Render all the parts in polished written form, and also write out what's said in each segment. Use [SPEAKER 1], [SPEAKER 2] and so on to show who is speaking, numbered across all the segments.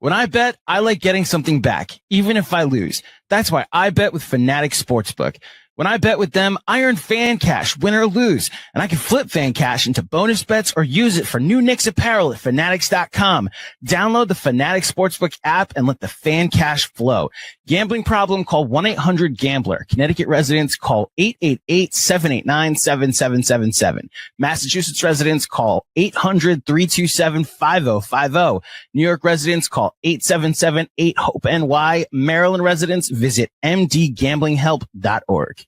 [SPEAKER 1] When I bet, I like getting something back, even if I lose. That's why I bet with Fanatic Sportsbook. When I bet with them, I earn fan cash, win or lose, and I can flip fan cash into bonus bets or use it for new Knicks apparel at Fanatics.com. Download the Fanatic Sportsbook app and let the fan cash flow. Gambling problem? Call 1-800-GAMBLER. Connecticut residents call 888-789-7777. Massachusetts residents call 800-327-5050. New York residents call 877-8-HOPE-NY. Maryland residents visit mdgamblinghelp.org.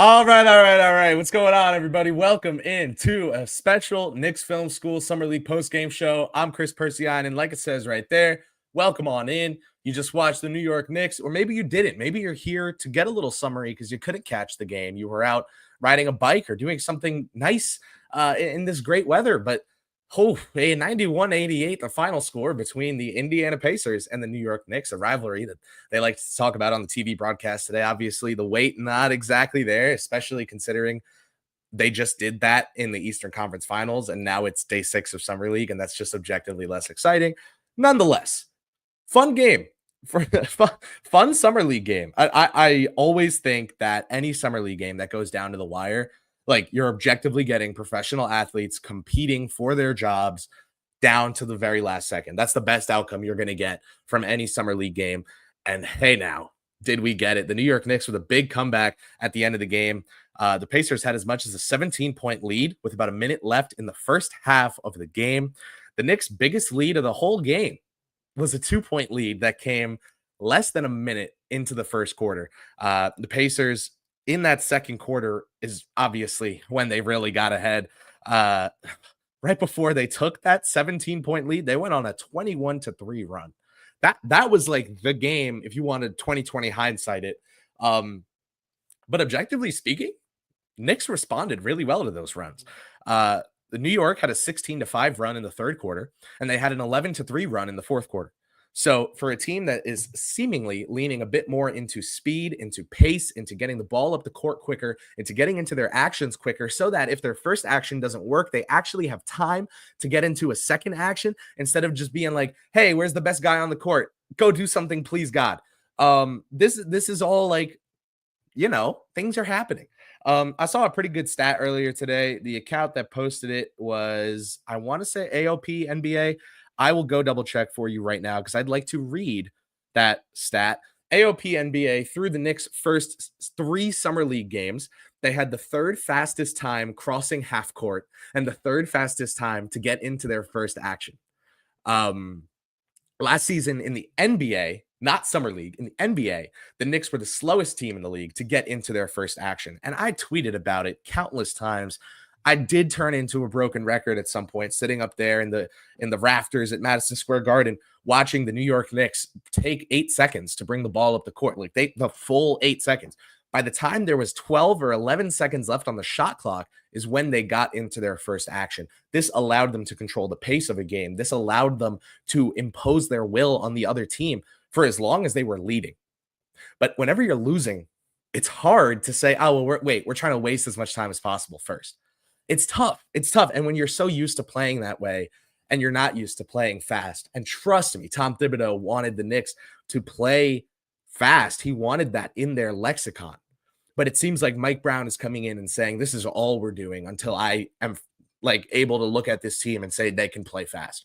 [SPEAKER 2] All right. What's going on, everybody? Welcome into a special Knicks Film School Summer League Postgame Show. I'm Kris Pursiainen, and like it says right there, welcome on in. You just watched the New York Knicks, or maybe you didn't. Maybe you're here to get a little summary because you couldn't catch the game. You were out riding a bike or doing something nice in this great weather, but a 91-88, the final score between the Indiana Pacers and the New York Knicks, a rivalry that they like to talk about on the TV broadcast today. Obviously, the weight not exactly there, especially considering they just did that in the Eastern Conference Finals, and now it's day 6 of Summer League, and that's just objectively less exciting. Nonetheless, fun game. For fun Summer League game. I always think that any Summer League game that goes down to the wire, like, you're objectively getting professional athletes competing for their jobs down to the very last second. That's the best outcome you're going to get from any Summer League game. And hey, now, did we get it? The New York Knicks with a big comeback at the end of the game. The Pacers had as much as a 17-point lead with about a minute left in the first half of the game. The Knicks' biggest lead of the whole game was a 2-point lead that came less than a minute into the first quarter. The Pacers in that second quarter is obviously when they really got ahead. Right before they took that 17-point lead, they went on a 21-3 run. That was like the game if you wanted 2020 hindsight it. But objectively speaking, Knicks responded really well to those runs. The New York had a 16-5 run in the third quarter, and they had an 11-3 run in the fourth quarter. So for a team that is seemingly leaning a bit more into speed, into pace, into getting the ball up the court quicker, into getting into their actions quicker, so that if their first action doesn't work, they actually have time to get into a second action instead of just being like, hey, where's the best guy on the court? Go do something, please, God. This is all like, things are happening. I saw a pretty good stat earlier today. The account that posted it was, I want to say AOP NBA. I will go double check for you right now because I'd like to read that stat. AOP NBA, through the Knicks' first 3 Summer League games, they had the third fastest time crossing half court and the third fastest time to get into their first action. Last season in the NBA, not Summer League, in the NBA, the Knicks were the slowest team in the league to get into their first action. And I tweeted about it countless times. I did turn into a broken record at some point, sitting up there in the rafters at Madison Square Garden, watching the New York Knicks take 8 seconds to bring the ball up the court, like the full 8 seconds. By the time there was 12 or 11 seconds left on the shot clock is when they got into their first action. This allowed them to control the pace of a game. This allowed them to impose their will on the other team for as long as they were leading. But whenever you're losing, it's hard to say, oh, well, we're trying to waste as much time as possible first. It's tough. And when you're so used to playing that way and you're not used to playing fast, and trust me, Tom Thibodeau wanted the Knicks to play fast. He wanted that in their lexicon. But it seems like Mike Brown is coming in and saying, this is all we're doing until I am able to look at this team and say they can play fast.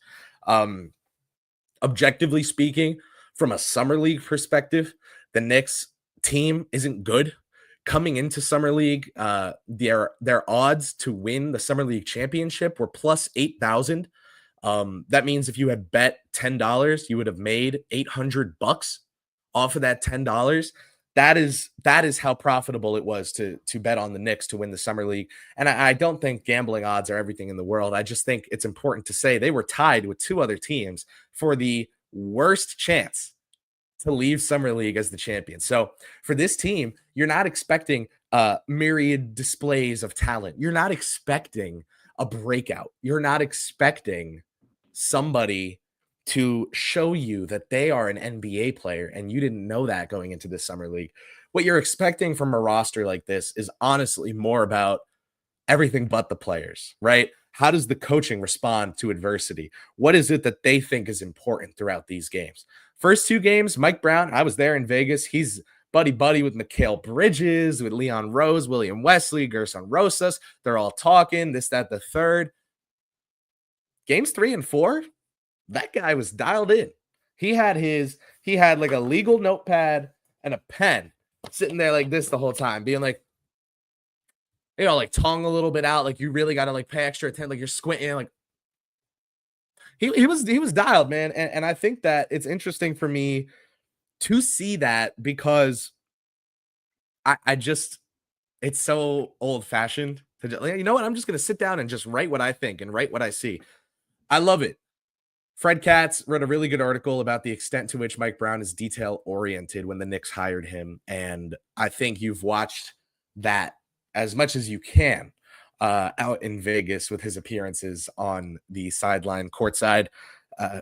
[SPEAKER 2] Objectively speaking, from a Summer League perspective, the Knicks team isn't good. Coming into Summer League, their odds to win the Summer League championship were plus 8,000. That means if you had bet $10, you would have made $800 off of that $10. that is how profitable it was to bet on the Knicks to win the summer league. And I don't think gambling odds are everything in the world. I just think it's important to say they were tied with 2 other teams for the worst chance to leave summer league as the champion. So for this team, you're not expecting myriad displays of talent. You're not expecting a breakout. You're not expecting somebody to show you that they are an NBA player and you didn't know that going into this summer league. What you're expecting from a roster like this is honestly more about everything but the players, right? How does the coaching respond to adversity? What is it that they think is important throughout these games? First 2 games, Mike Brown, I was there in Vegas. He's buddy with Mikal Bridges, with Leon Rose, William Wesley, Gerson Rosas. They're all talking, this, that, the third. Games 3 and 4, that guy was dialed in. He had like a legal notepad and a pen sitting there like this the whole time, being like, like tongue a little bit out, like you really got to like pay extra attention, like you're squinting, like he was dialed, man. And I think that it's interesting for me to see that because I just, it's so old fashioned to just, you know what? I'm just going to sit down and just write what I think and write what I see. I love it. Fred Katz wrote a really good article about the extent to which Mike Brown is detail oriented when the Knicks hired him. And I think you've watched that as much as you can out in Vegas with his appearances on the sideline courtside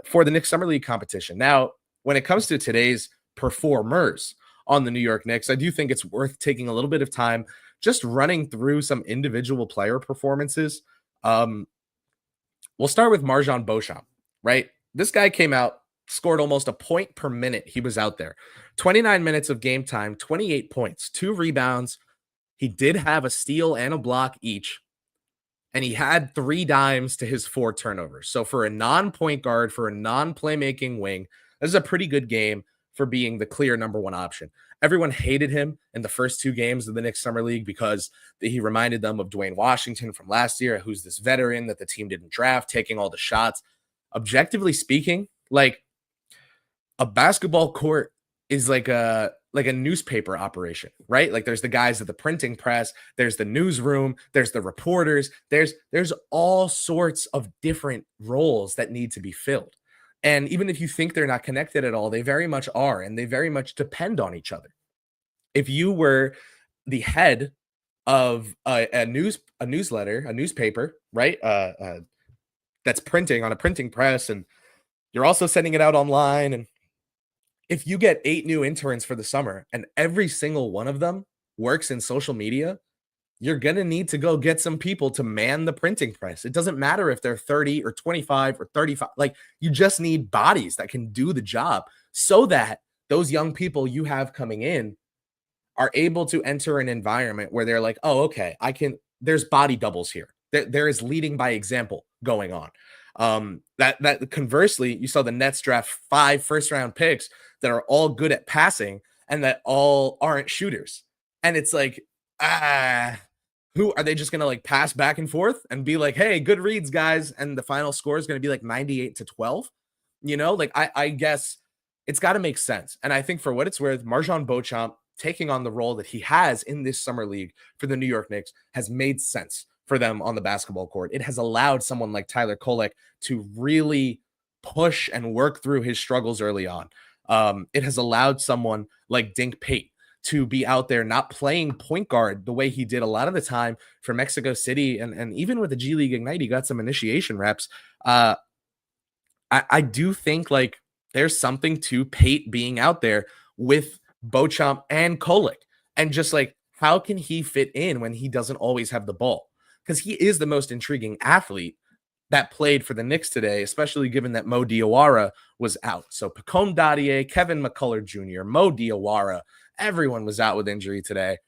[SPEAKER 2] for the Knicks Summer League competition. Now, when it comes to today's performers on the New York Knicks, I do think it's worth taking a little bit of time just running through some individual player performances. We'll start with Marjon Beauchamp, right? This guy came out, scored almost a point per minute. He was out there. 29 minutes of game time, 28 points, 2 rebounds. He did have a steal and a block each. And he had 3 dimes to his 4 turnovers. So for a non-point guard, for a non-playmaking wing, this is a pretty good game for being the clear number 1 option. Everyone hated him in the first 2 games of the Knicks Summer League because he reminded them of Dwayne Washington from last year, who's this veteran that the team didn't draft, taking all the shots. Objectively speaking, like a basketball court is like a newspaper operation, right? Like there's the guys at the printing press, there's the newsroom, there's the reporters, there's all sorts of different roles that need to be filled. And even if you think they're not connected at all, they very much are, and they very much depend on each other. If you were the head of a newsletter, a newspaper, right? That's printing on a printing press, and you're also sending it out online. And if you get 8 new interns for the summer and every single one of them works in social media, you're going to need to go get some people to man the printing press. It doesn't matter if they're 30 or 25 or 35. Like, you just need bodies that can do the job so that those young people you have coming in are able to enter an environment where they're like, oh, okay, there's body doubles here. There is leading by example going on. That conversely, you saw the Nets draft 5 first-round picks that are all good at passing and that all aren't shooters. And it's like, who are they just going to like pass back and forth and be like, hey, good reads, guys. And the final score is going to be like 98-12. You know, like I guess it's got to make sense. And I think for what it's worth, Marjon Beauchamp taking on the role that he has in this summer league for the New York Knicks has made sense for them on the basketball court. It has allowed someone like Tyler Kolek to really push and work through his struggles early on. It has allowed someone like Dink Pate to be out there not playing point guard the way he did a lot of the time for Mexico City. And even with the G League Ignite, he got some initiation reps. I do think like there's something to Pate being out there with Beauchamp and Kolek, and just like, how can he fit in when he doesn't always have the ball? Because he is the most intriguing athlete that played for the Knicks today, especially given that Mo Diawara was out. So Pacome Dadier, Kevin McCullough Jr., Mo Diawara, everyone was out with injury today.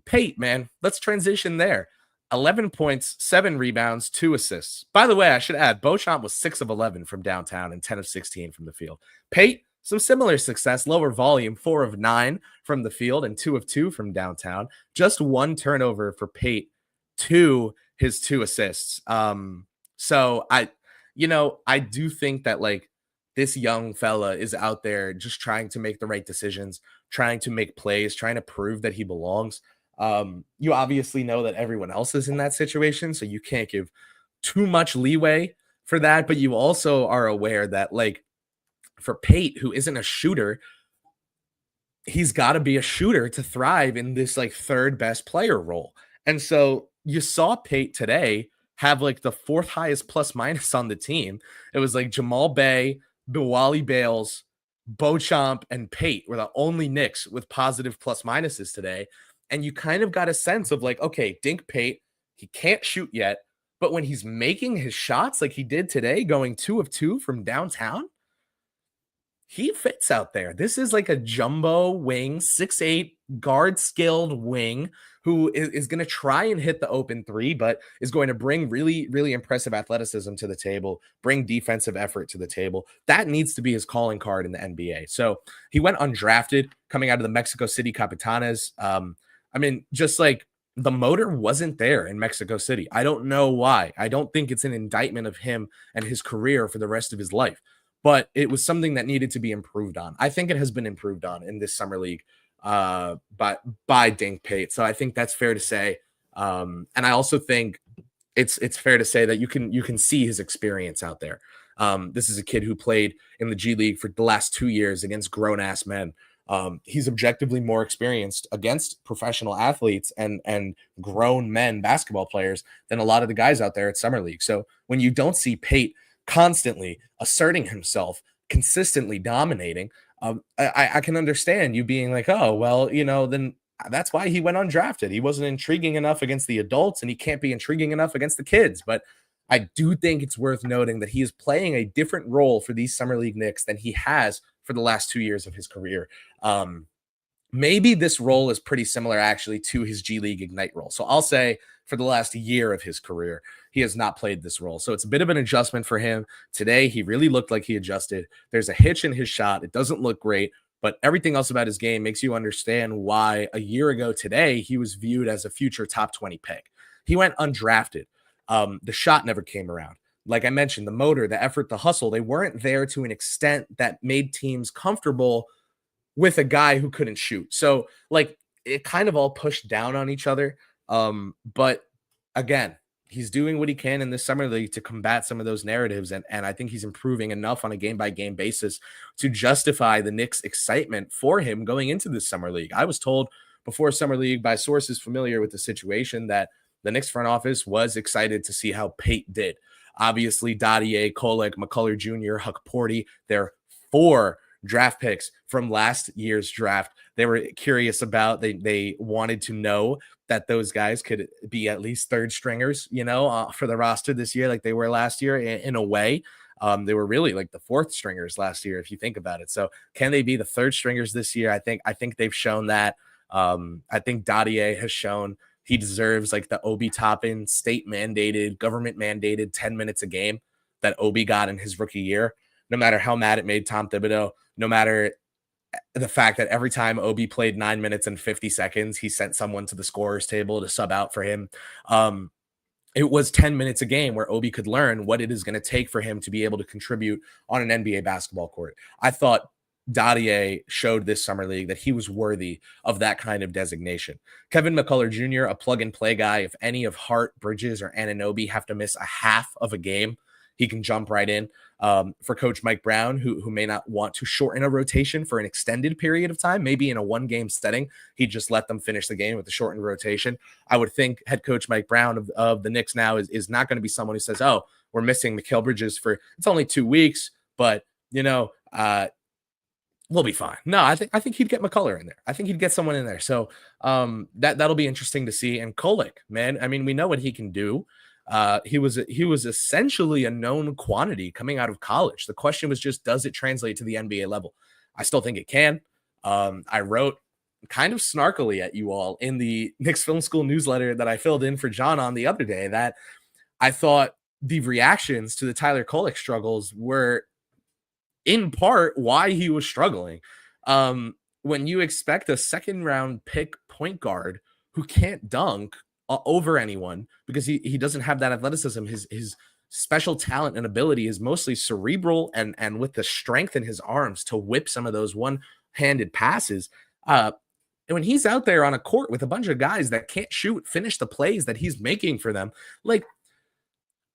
[SPEAKER 2] Pate, man, let's transition there. 11 points, 7 rebounds, 2 assists. By the way, I should add, Beauchamp was 6 of 11 from downtown and 10 of 16 from the field. Pate, some similar success, lower volume, 4 of 9 from the field and 2 of 2 from downtown. Just 1 turnover for Pate to his 2 assists. So I do think that like this young fella is out there just trying to make the right decisions, trying to make plays, trying to prove that he belongs. You obviously know that everyone else is in that situation, so you can't give too much leeway for that. But you also are aware that, like, for Pate, who isn't a shooter, he's got to be a shooter to thrive in this like third best player role. And so you saw Pate today have like the fourth highest plus minus on the team. It was like Jamal Bay, Bilwali Bales, Beauchamp, and Pate were the only Knicks with positive plus minuses today. And you kind of got a sense of like, okay, Dink Pate, he can't shoot yet, but when he's making his shots like he did today, going 2 of 2 from downtown, he fits out there. This is like a jumbo wing, 6'8", guard skilled wing who is going to try and hit the open three, but is going to bring really, really impressive athleticism to the table, bring defensive effort to the table. That needs to be his calling card in the NBA. So he went undrafted coming out of the Mexico City Capitanes. I mean, just like the motor wasn't there in Mexico City. I don't know why. I don't think it's an indictment of him and his career for the rest of his life, but it was something that needed to be improved on. I think it has been improved on in this summer league by Dink Pate. So I think that's fair to say. And I also think it's fair to say that you can see his experience out there. This is a kid who played in the G League for the last 2 years against grown-ass men. He's objectively more experienced against professional athletes and grown men basketball players than a lot of the guys out there at Summer League. So when you don't see Pate constantly asserting himself, consistently dominating, I can understand you being like, oh, well, you know, then that's why he went undrafted. He wasn't intriguing enough against the adults, and he can't be intriguing enough against the kids. But I do think it's worth noting that he is playing a different role for these Summer League Knicks than he has for the last 2 years of his career. Maybe this role is pretty similar actually to his G League Ignite role. So I'll say for the last year of his career, he has not played this role. So it's a bit of an adjustment for him. Today, he really looked like he adjusted. There's a hitch in his shot. It doesn't look great, but everything else about his game makes you understand why a year ago today, he was viewed as a future top 20 pick. He went undrafted. The shot never came around. Like I mentioned, the motor, the effort, the hustle, they weren't there to an extent that made teams comfortable with a guy who couldn't shoot. So like it kind of all pushed down on each other. But again, he's doing what he can in this summer league to combat some of those narratives. And I think he's improving enough on a game-by-game basis to justify the Knicks' excitement for him going into this summer league. I was told before summer league by sources familiar with the situation that the Knicks front office was excited to see how Pate did. Obviously, Dadier, Kolek, McCullough Jr., Huck Porty, they're 4 draft picks from last year's draft. They were curious about, they wanted to know that those guys could be at least third stringers, you know, for the roster this year, like they were last year in a way. They were really like the fourth stringers last year, if you think about it. So can they be the third stringers this year? I think they've shown that. I think Dadier has shown he deserves like the Obi Toppin state mandated, government mandated 10 minutes a game that Obi got in his rookie year. No matter how mad it made Tom Thibodeau, no matter the fact that every time Obi played 9 minutes and 50 seconds, he sent someone to the scorer's table to sub out for him. It was 10 minutes a game where Obi could learn what it is going to take for him to be able to contribute on an NBA basketball court. I thought Dadier showed this summer league that he was worthy of that kind of designation. Kevin McCullough Jr., a plug-and-play guy. If any of Hart, Bridges, or Anunoby have to miss a half of a game, he can jump right in. For Coach Mike Brown, who may not want to shorten a rotation for an extended period of time, maybe in a one-game setting, he'd just let them finish the game with the shortened rotation. I would think head coach Mike Brown of the Knicks now is not going to be someone who says, oh, we're missing Mikal Bridges for, it's only 2 weeks, but, you know, we'll be fine. No, I think he'd get McCullough in there. I think he'd get someone in there. So that'll be interesting to see. And Kolek, man, I mean, we know what he can do. He was essentially a known quantity coming out of college. The question was just, does it translate to the NBA level? I still think it can. I wrote kind of snarkily at you all in the Knicks Film School newsletter that I filled in for John on the other day that I thought the reactions to the Tyler Kolek struggles were in part why he was struggling. When you expect a second round pick point guard who can't dunk over anyone because he doesn't have that athleticism, his special talent and ability is mostly cerebral and with the strength in his arms to whip some of those one-handed passes. And when he's out there on a court with a bunch of guys that can't finish the plays that he's making for them, like,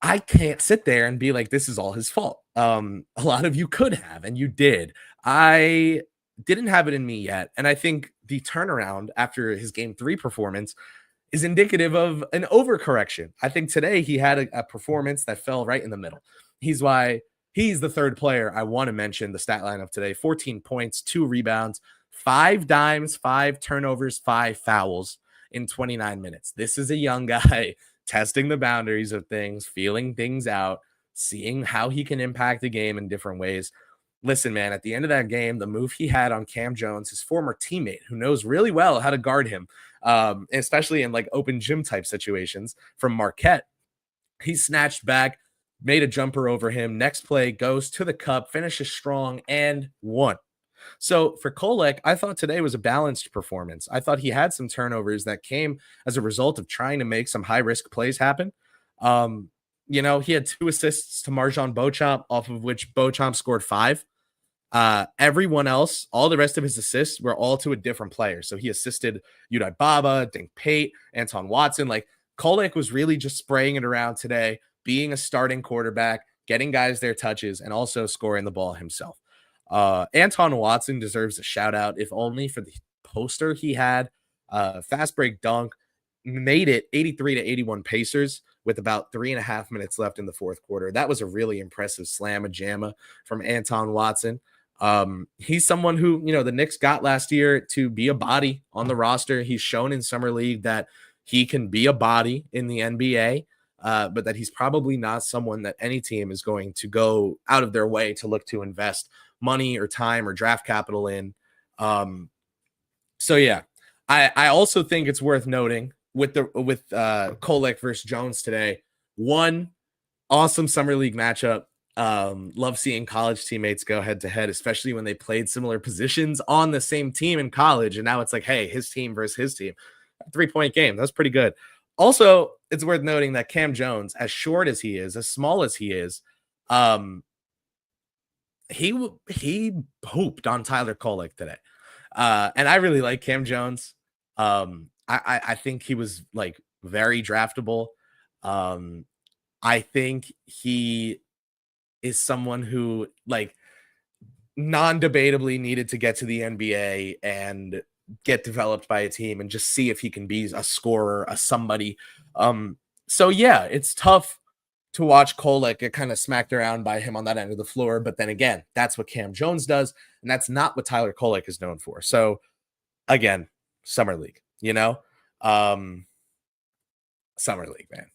[SPEAKER 2] I can't sit there and be like, this is all his fault. A lot of you could have, and you did. I didn't have it in me yet. And I think the turnaround after his game 3 performance is indicative of an overcorrection. I think today he had a performance that fell right in the middle. He's the third player I want to mention the stat line of today. 14 points, 2 rebounds, 5 dimes, 5 turnovers, 5 fouls in 29 minutes. This is a young guy testing the boundaries of things, feeling things out, seeing how he can impact the game in different ways. Listen, man, at the end of that game, the move he had on Cam Jones, his former teammate, who knows really well how to guard him, especially in like open gym type situations, from Marquette, he snatched back, made a jumper over him. Next play, goes to the cup, finishes strong, and won. So for Kolek, I thought today was a balanced performance. I thought he had some turnovers that came as a result of trying to make some high-risk plays happen. He had 2 assists to Marjon Beauchamp, off of which Beauchamp scored 5. Everyone else, all the rest of his assists were all to a different player. So he assisted Udai Baba, Dink Pate, Anton Watson. Like, Kolek was really just spraying it around today, being a starting quarterback, getting guys their touches, and also scoring the ball himself. Anton Watson deserves a shout out, if only for the poster he had. Fast break dunk, made it 83-81 Pacers with about 3.5 minutes left in the fourth quarter. That was a really impressive slamma-jamma from Anton Watson. He's someone who, the Knicks got last year to be a body on the roster. He's shown in Summer League that he can be a body in the NBA, but that he's probably not someone that any team is going to go out of their way to look to invest money or time or draft capital in. So yeah, I also think it's worth noting with Kolek versus Jones today. One awesome Summer League matchup. Love seeing college teammates go head to head, especially when they played similar positions on the same team in college. And now it's like, hey, his team versus his team. 3-point game. That's pretty good. Also, it's worth noting that Cam Jones, as short as he is, as small as he is, he hooped on Tyler Kolek today. And I really like Cam Jones. I think he was like very draftable. I think he is someone who like non-debatably needed to get to the NBA and get developed by a team and just see if he can be a scorer, a somebody. So yeah, it's tough to watch Kolek get kind of smacked around by him on that end of the floor. But then again, that's what Cam Jones does. And that's not what Tyler Kolek is known for. So again, Summer League, Summer League, man.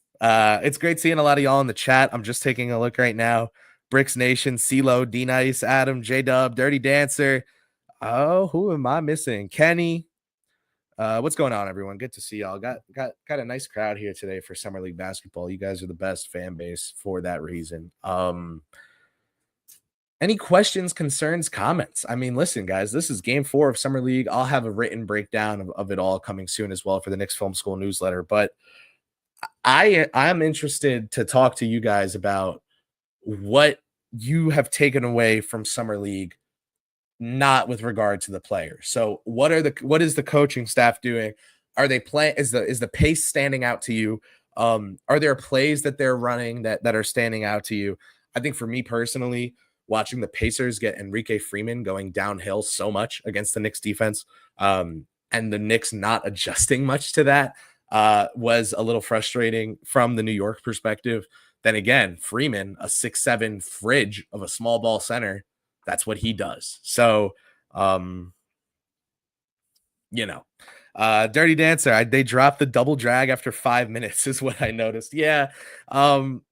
[SPEAKER 2] It's great seeing a lot of y'all in the chat. I'm just taking a look right now. Bricks Nation, CeeLo, D-Nice, Adam, J-Dub, Dirty Dancer. Oh, who am I missing? Kenny. What's going on, everyone? Good to see y'all. Got a nice crowd here today for Summer League basketball. You guys are the best fan base for that reason. Any questions, concerns, comments? I mean, listen, guys, this is game 4 of Summer League. I'll have a written breakdown of it all coming soon as well for the Knicks Film School newsletter. But I'm interested to talk to you guys about what you have taken away from Summer League, not with regard to the players. So what is the coaching staff doing? Are they playing? Is the pace standing out to you? Are there plays that they're running that are standing out to you? I think for me personally, watching the Pacers get Enrique Freeman going downhill so much against the Knicks defense, and the Knicks not adjusting much to that, was a little frustrating from the New York perspective. Then again, Freeman, a 6'7" fridge of a small ball center, that's what he does. So, Dirty Dancer, they dropped the double drag after 5 minutes is what I noticed. Yeah.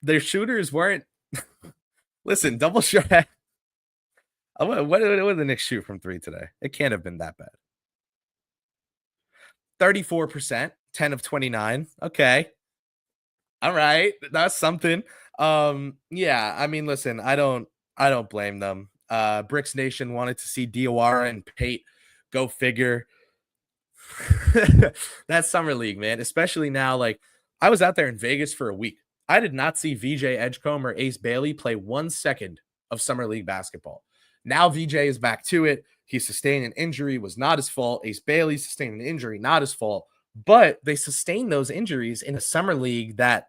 [SPEAKER 2] Their shooters weren't, listen, double drag. What did the Knicks shoot from 3 today? It can't have been that bad. 34%, 10 of 29. Okay. All right. That's something. Yeah, I mean, listen, I don't blame them. Bricks Nation wanted to see Diawara and Pate. Go figure. That's Summer League, man. Especially now, like, I was out there in Vegas for a week. I did not see VJ Edgecombe or Ace Bailey play 1 second of Summer League basketball. Now VJ is back to it. He sustained an injury, was not his fault. Ace Bailey sustained an injury, not his fault. But they sustained those injuries in a summer league that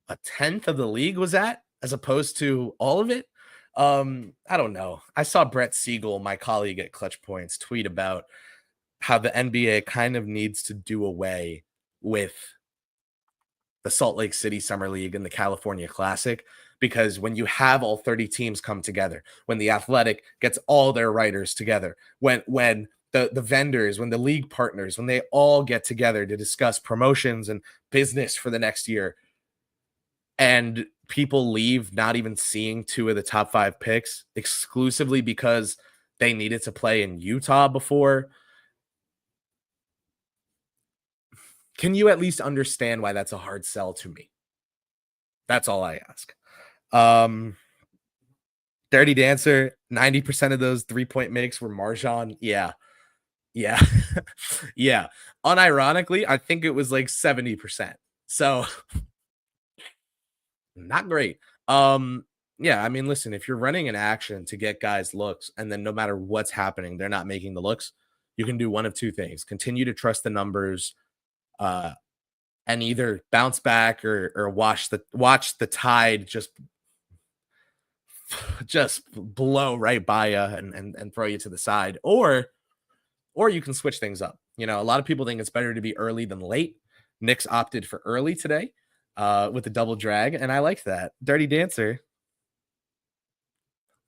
[SPEAKER 2] a tenth of the league was at, as opposed to all of it. I don't know. I saw Brett Siegel, my colleague at Clutch Points, tweet about how the NBA kind of needs to do away with the Salt Lake City Summer League and the California Classic, because when you have all 30 teams come together, when the Athletic gets all their writers together, when the vendors, when the league partners, when they all get together to discuss promotions and business for the next year, and people leave not even seeing 2 of the top 5 picks exclusively because they needed to play in Utah before. Can you at least understand why that's a hard sell to me? That's all I ask. Dirty Dancer, 90% of those 3-point makes were Marjan. Yeah. Yeah. Unironically, I think it was like 70%. So not great. Yeah, I mean, listen, if you're running an action to get guys looks, and then no matter what's happening, they're not making the looks, you can do one of 2 things. Continue to trust the numbers, and either bounce back or watch the tide just blow right by you and throw you to the side, or you can switch things up. You know, a lot of people think it's better to be early than late. Knicks opted for early today with the double drag, and I like that. Dirty Dancer,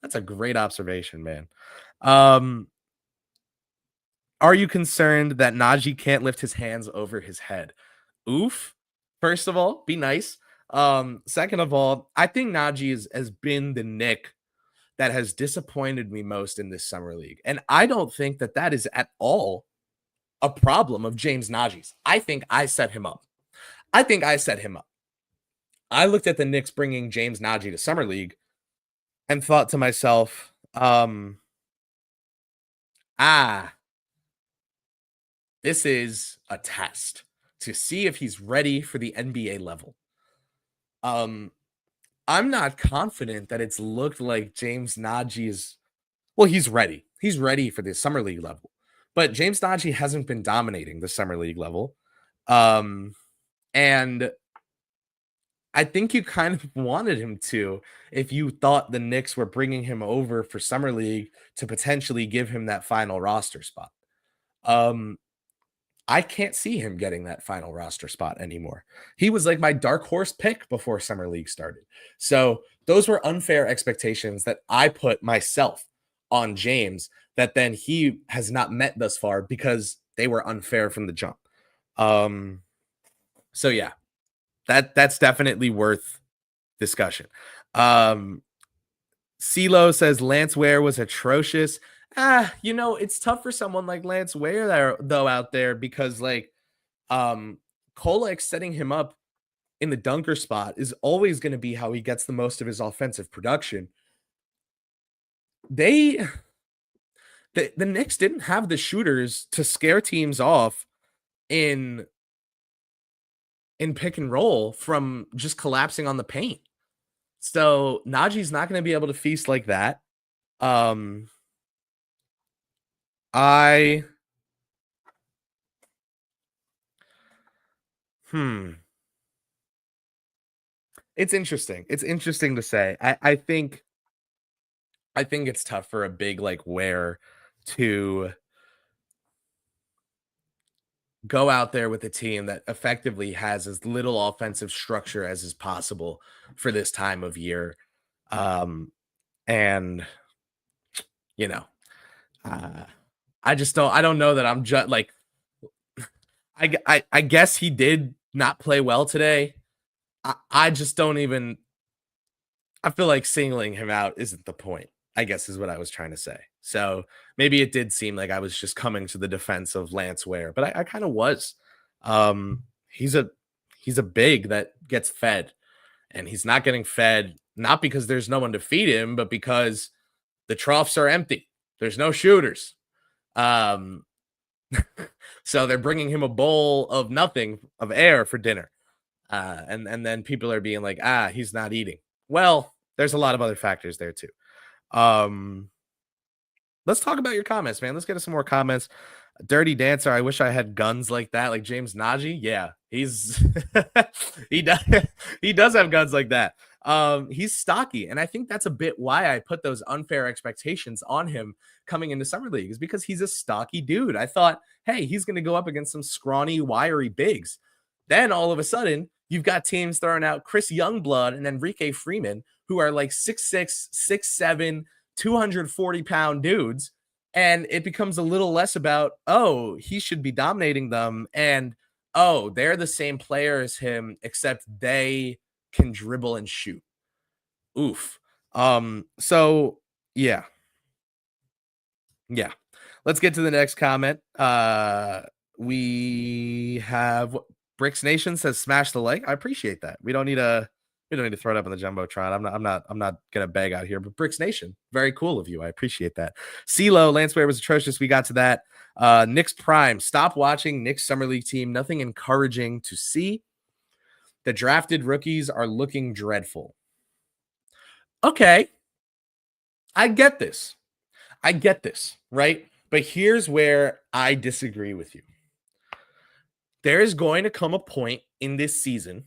[SPEAKER 2] that's a great observation, man. Are you concerned that Najee can't lift his hands over his head? Oof. First of all, be nice. Second of all, I think Najee has been the Knick that has disappointed me most in this summer league. And I don't think that is at all a problem of James Najee's. I think I set him up. I looked at the Knicks bringing James Najee to summer league and thought to myself, this is a test to see if he's ready for the NBA level. I'm not confident that it's looked like James Najee's. Well, he's ready. He's ready for the summer league level, but James Najee hasn't been dominating the summer league level. And I think you kind of wanted him to, if you thought the Knicks were bringing him over for summer league to potentially give him that final roster spot. I can't see him getting that final roster spot anymore. He was like my dark horse pick before summer league started. So those were unfair expectations that I put myself on James that then he has not met thus far because they were unfair from the jump. So yeah, that's definitely worth discussion. CeeLo says Lance Ware was atrocious. It's tough for someone like Lance Ware though out there, because like Kolek setting him up in the dunker spot is always going to be how he gets the most of his offensive production. The Knicks didn't have the shooters to scare teams off in pick and roll from just collapsing on the paint. So Najee's not going to be able to feast like that. It's interesting. It's interesting to say. I think it's tough for a big like Ware to go out there with a team that effectively has as little offensive structure as is possible for this time of year. And I don't know that I'm just like, I guess he did not play well today. I just don't even, I feel like singling him out isn't the point, I guess is what I was trying to say. So maybe it did seem like I was just coming to the defense of Lance Ware, but I kind of was. He's a big that gets fed, and he's not getting fed, not because there's no one to feed him, but because the troughs are empty. There's no shooters. So they're bringing him a bowl of nothing, of air for dinner. And then people are being like, he's not eating. Well, there's a lot of other factors there too. let's talk about your comments, man. Let's get to some more comments. Dirty Dancer, I wish I had guns like that, like James Najee. Yeah, he's he does he does have guns like that. He's stocky, and I think that's a bit why I put those unfair expectations on him coming into Summer League, is because he's a stocky dude. I thought, hey, he's going to go up against some scrawny, wiry bigs. Then all of a sudden, you've got teams throwing out Chris Youngblood and Enrique Freeman, who are like 6'6", 6'7", 240-pound dudes. And it becomes a little less about, oh, he should be dominating them, and, oh, they're the same player as him, except they can dribble and shoot. Oof. So, yeah. Yeah. Let's get to the next comment. We have Bricks Nation says smash the like. I appreciate that. We don't need to throw it up on the Jumbotron. I'm not gonna beg out here, but Bricks Nation, very cool of you. I appreciate that. CeeLo, Lance Ware was atrocious. We got to that. Knicks Prime, stop watching Knicks Summer League team. Nothing encouraging to see. The drafted rookies are looking dreadful. Okay. I get this, right? But here's where I disagree with you. There is going to come a point in this season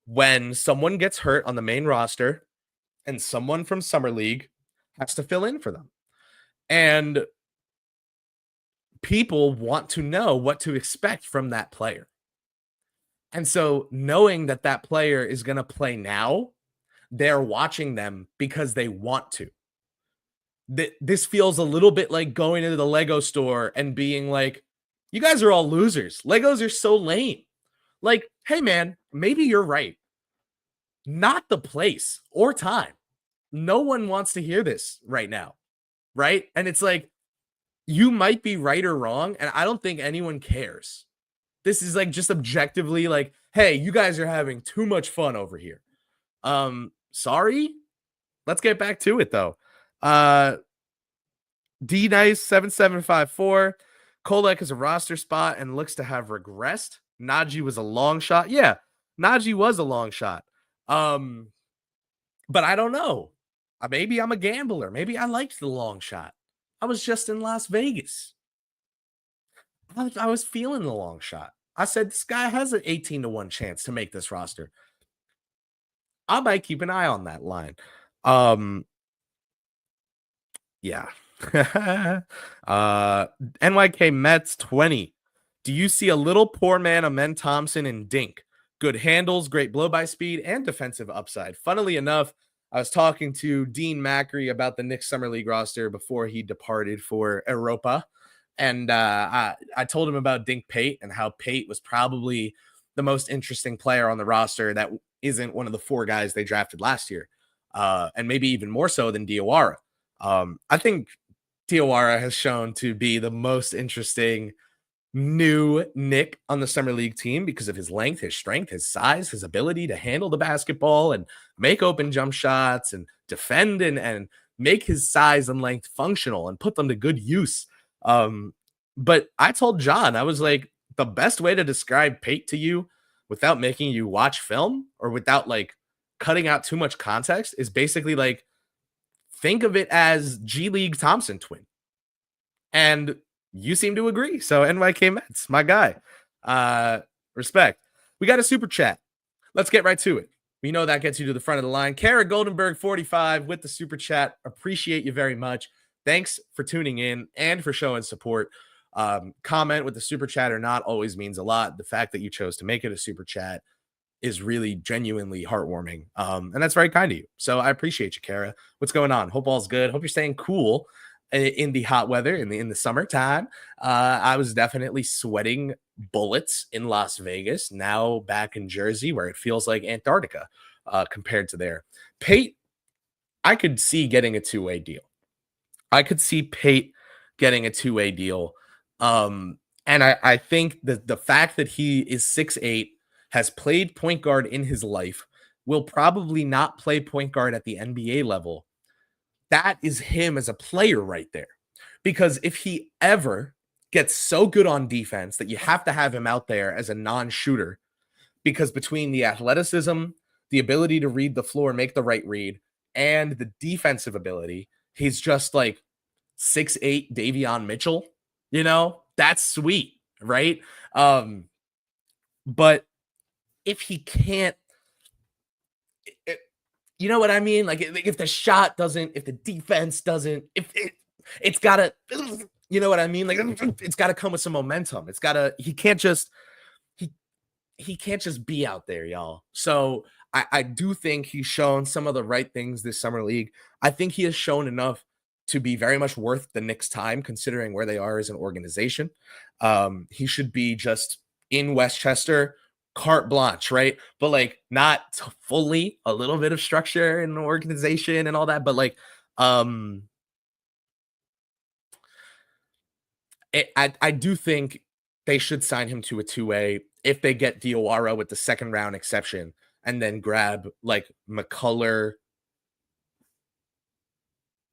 [SPEAKER 2] when someone gets hurt on the main roster and someone from Summer League has to fill in for them. And people want to know what to expect from that player. And so knowing that that player is going to play now, they're watching them because they want to. This feels a little bit like going into the Lego store and being like, you guys are all losers. Legos are so lame. Like, hey, man, maybe you're right. Not the place or time. No one wants to hear this right now, right? And it's like, you might be right or wrong, and I don't think anyone cares. This is like just objectively like, hey, you guys are having too much fun over here. Sorry. Let's get back to it, though. D-Nice7754. Kolek is a roster spot and looks to have regressed. Najee was a long shot. Yeah, Najee was a long shot. But I don't know. Maybe I'm a gambler. Maybe I liked the long shot. I was just in Las Vegas. I was feeling the long shot. I said, this guy has an 18-1 chance to make this roster. I might keep an eye on that line. Yeah. NYK Mets 20. Do you see a little poor man Amen Thompson and Dink? Good handles, great blow-by speed, and defensive upside. Funnily enough, I was talking to Dean Macri about the Knicks Summer League roster before he departed for Europa. And I told him about Dink Pate and how Pate was probably the most interesting player on the roster that isn't one of the four guys they drafted last year. And maybe even more so than Diawara. I think Diawara has shown to be the most interesting new Knick on the Summer League team because of his length, his strength, his size, his ability to handle the basketball and make open jump shots and defend and make his size and length functional and put them to good use. But I told John, I was like, the best way to describe Pate to you without making you watch film or without like cutting out too much context is basically like, think of it as G League Thompson twin. And you seem to agree. So NYK Mets, my guy. Respect. We got a super chat. Let's get right to it. We know that gets you to the front of the line. Kara Goldenberg 45 with the super chat. Appreciate you very much. Thanks for tuning in and for showing support. Comment with the super chat or not always means a lot. The fact that you chose to make it a super chat is really genuinely heartwarming. And that's very kind of you. So I appreciate you, Kara. What's going on? Hope all's good. Hope you're staying cool in the hot weather in the summertime. I was definitely sweating bullets in Las Vegas, now back in Jersey where it feels like Antarctica compared to there. Pate, I could see getting a two-way deal. I could see Pate getting a two-way deal. And I think that the fact that he is 6'8", has played point guard in his life, will probably not play point guard at the NBA level. That is him as a player right there. Because if he ever gets so good on defense that you have to have him out there as a non-shooter, because between the athleticism, the ability to read the floor, make the right read, and the defensive ability, he's just like 6'8" Davion Mitchell, that's sweet, right? But if he can't, you know what I mean? Like if the shot doesn't, if the defense doesn't, it's gotta, you know what I mean? Like it's gotta come with some momentum. He can't just be out there, y'all. So I do think he's shown some of the right things this summer league. I think he has shown enough to be very much worth the Knicks' time, considering where they are as an organization. He should be just in Westchester, carte blanche, right? But like not fully, a little bit of structure in the organization and all that, but like I do think they should sign him to a two-way if they get Diawara with the second round exception and then grab like McCullough.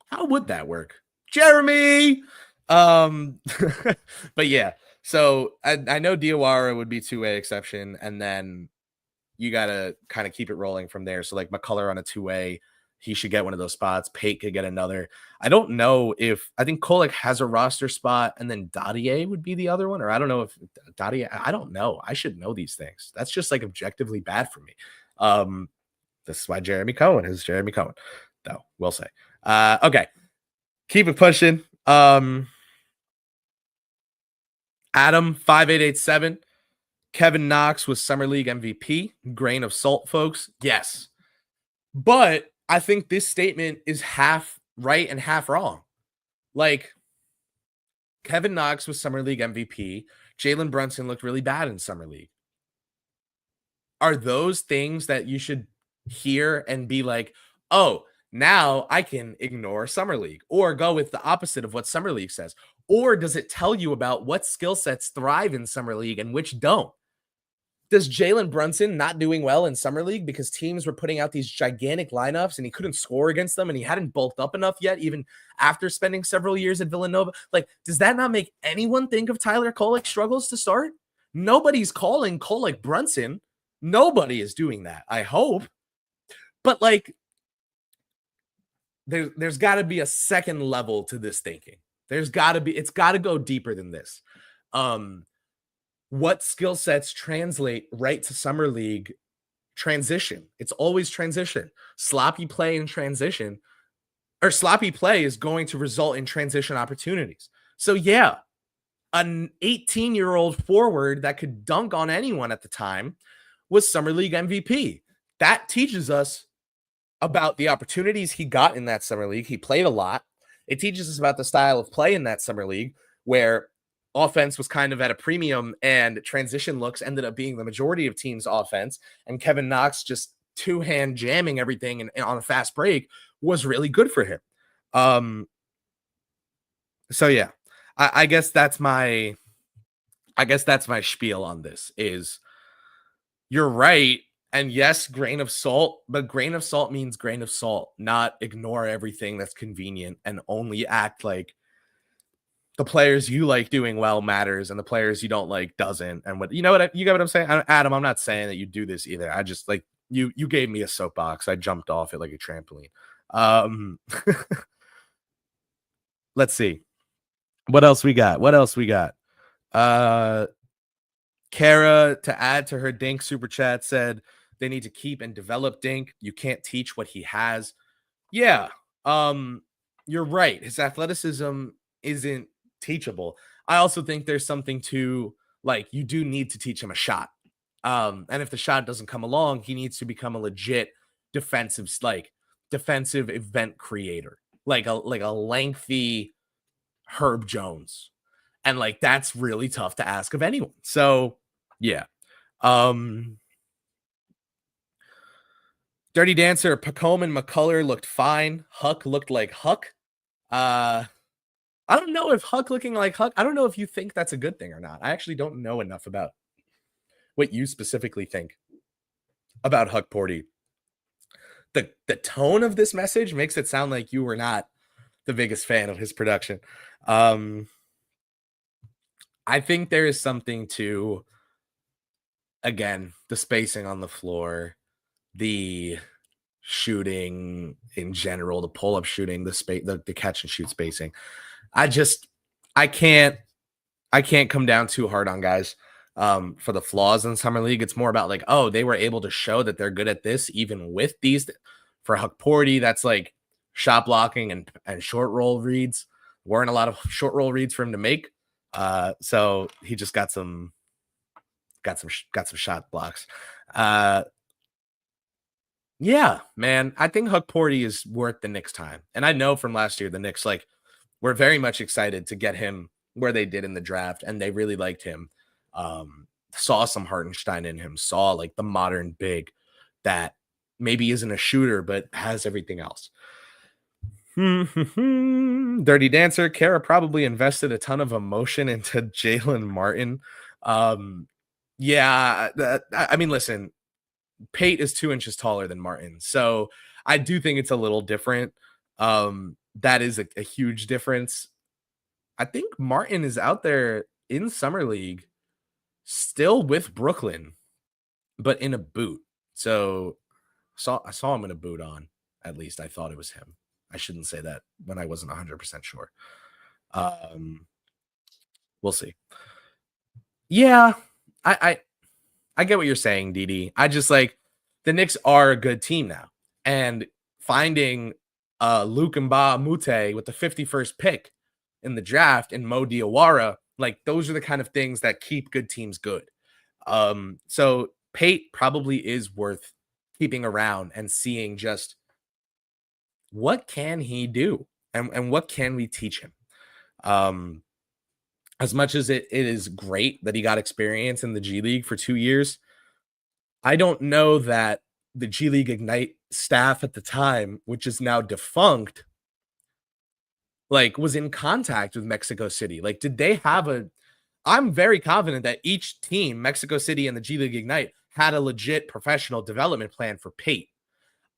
[SPEAKER 2] How would that work? Jeremy. But yeah, so I know Diawara would be two-way exception, and then you got to kind of keep it rolling from there. So like McCullough on a two-way, he should get one of those spots. Pate could get another. I don't know I think Kolek has a roster spot, and then Dadier would be the other one, or I don't know if Dadier, I don't know. I should know these things. That's just like objectively bad for me. This is why Jeremy Cohen is Jeremy Cohen, though, we'll say. Okay. Keep it pushing. Adam 5887. Kevin Knox was Summer League MVP. Grain of salt, folks. Yes. But I think this statement is half right and half wrong. Like, Kevin Knox was Summer League MVP. Jalen Brunson looked really bad in Summer League. Are those things that you should hear and be like, oh, now I can ignore Summer League, or go with the opposite of what Summer League says? Or does it tell you about what skill sets thrive in Summer League and which don't? Does Jalen Brunson not doing well in Summer League because teams were putting out these gigantic lineups and he couldn't score against them and he hadn't bulked up enough yet, even after spending several years at Villanova? Like, does that not make anyone think of Tyler Kolek struggles to start? Nobody's calling Kolek Brunson. Nobody is doing that, I hope. But like, there's got to be a second level to this thinking. It's got to go deeper than this. What skill sets translate right to Summer League? Transition. It's always transition. Sloppy play and transition, or sloppy play is going to result in transition opportunities. So yeah, an 18-year-old forward that could dunk on anyone at the time was Summer League MVP. That teaches us about the opportunities he got in that Summer League. He played a lot. It teaches us about the style of play in that Summer League, where offense was kind of at a premium and transition looks ended up being the majority of teams' offense. And Kevin Knox just two-hand jamming everything and on a fast break was really good for him. So yeah, I guess that's my spiel on this is you're right. And yes, grain of salt, but grain of salt means grain of salt, not ignore everything that's convenient and only act like the players you like doing well matters and the players you don't like doesn't. And you get what I'm saying? Adam, I'm not saying that you do this either. I just like you gave me a soapbox. I jumped off it like a trampoline. Let's see. What else we got? Kara, to add to her Dink super chat, said they need to keep and develop Dink. You can't teach what he has. Yeah. You're right. His athleticism isn't teachable. I also think there's something to, like, you do need to teach him a shot. And if the shot doesn't come along, he needs to become a legit defensive event creator, like a lengthy Herb Jones. And like, that's really tough to ask of anyone. So yeah. Dirty Dancer, Pacome and McCullough looked fine. Huck looked like Huck. I don't know if Huck looking like Huck, I don't know if you think that's a good thing or not. I actually don't know enough about what you specifically think about Huck Porty. The tone of this message makes it sound like you were not the biggest fan of his production. I think there is something to, again, the spacing on the floor, the shooting in general, the pull-up shooting, the catch and shoot spacing. I can't come down too hard on guys for the flaws in summer league. It's more about like, oh, they were able to show that they're good at this even with these. For Hukporti, that's like shot blocking and short roll reads. Weren't a lot of short roll reads for him to make. So he just got some shot blocks. Yeah, man, I think Hukporti is worth the Knicks time. And I know from last year, the Knicks were very much excited to get him where they did in the draft, and they really liked him. Saw some Hartenstein in him, saw like the modern big that maybe isn't a shooter, but has everything else. Dirty Dancer. Kara probably invested a ton of emotion into Jalen Martin. Yeah, I mean, listen, Pate is 2 inches taller than Martin, so I do think it's a little different. That is a huge difference. I think Martin is out there in Summer League still with Brooklyn, but in a boot. So I saw him in a boot on. At least I thought it was him. I shouldn't say that when I wasn't 100% sure. We'll see. Yeah, I get what you're saying, DD. I just like the Knicks are a good team now, and finding Luke Mute with the 51st pick in the draft and Mo Diawara, like those are the kind of things that keep good teams good. So Pate probably is worth keeping around and seeing just what can he do and what can we teach him. As much as it is great that he got experience in the G League for 2 years, I don't know that the G League Ignite staff at the time, which is now defunct, like was in contact with Mexico City. Like, did they have I'm very confident that each team, Mexico City and the G League Ignite, had a legit professional development plan for Pate.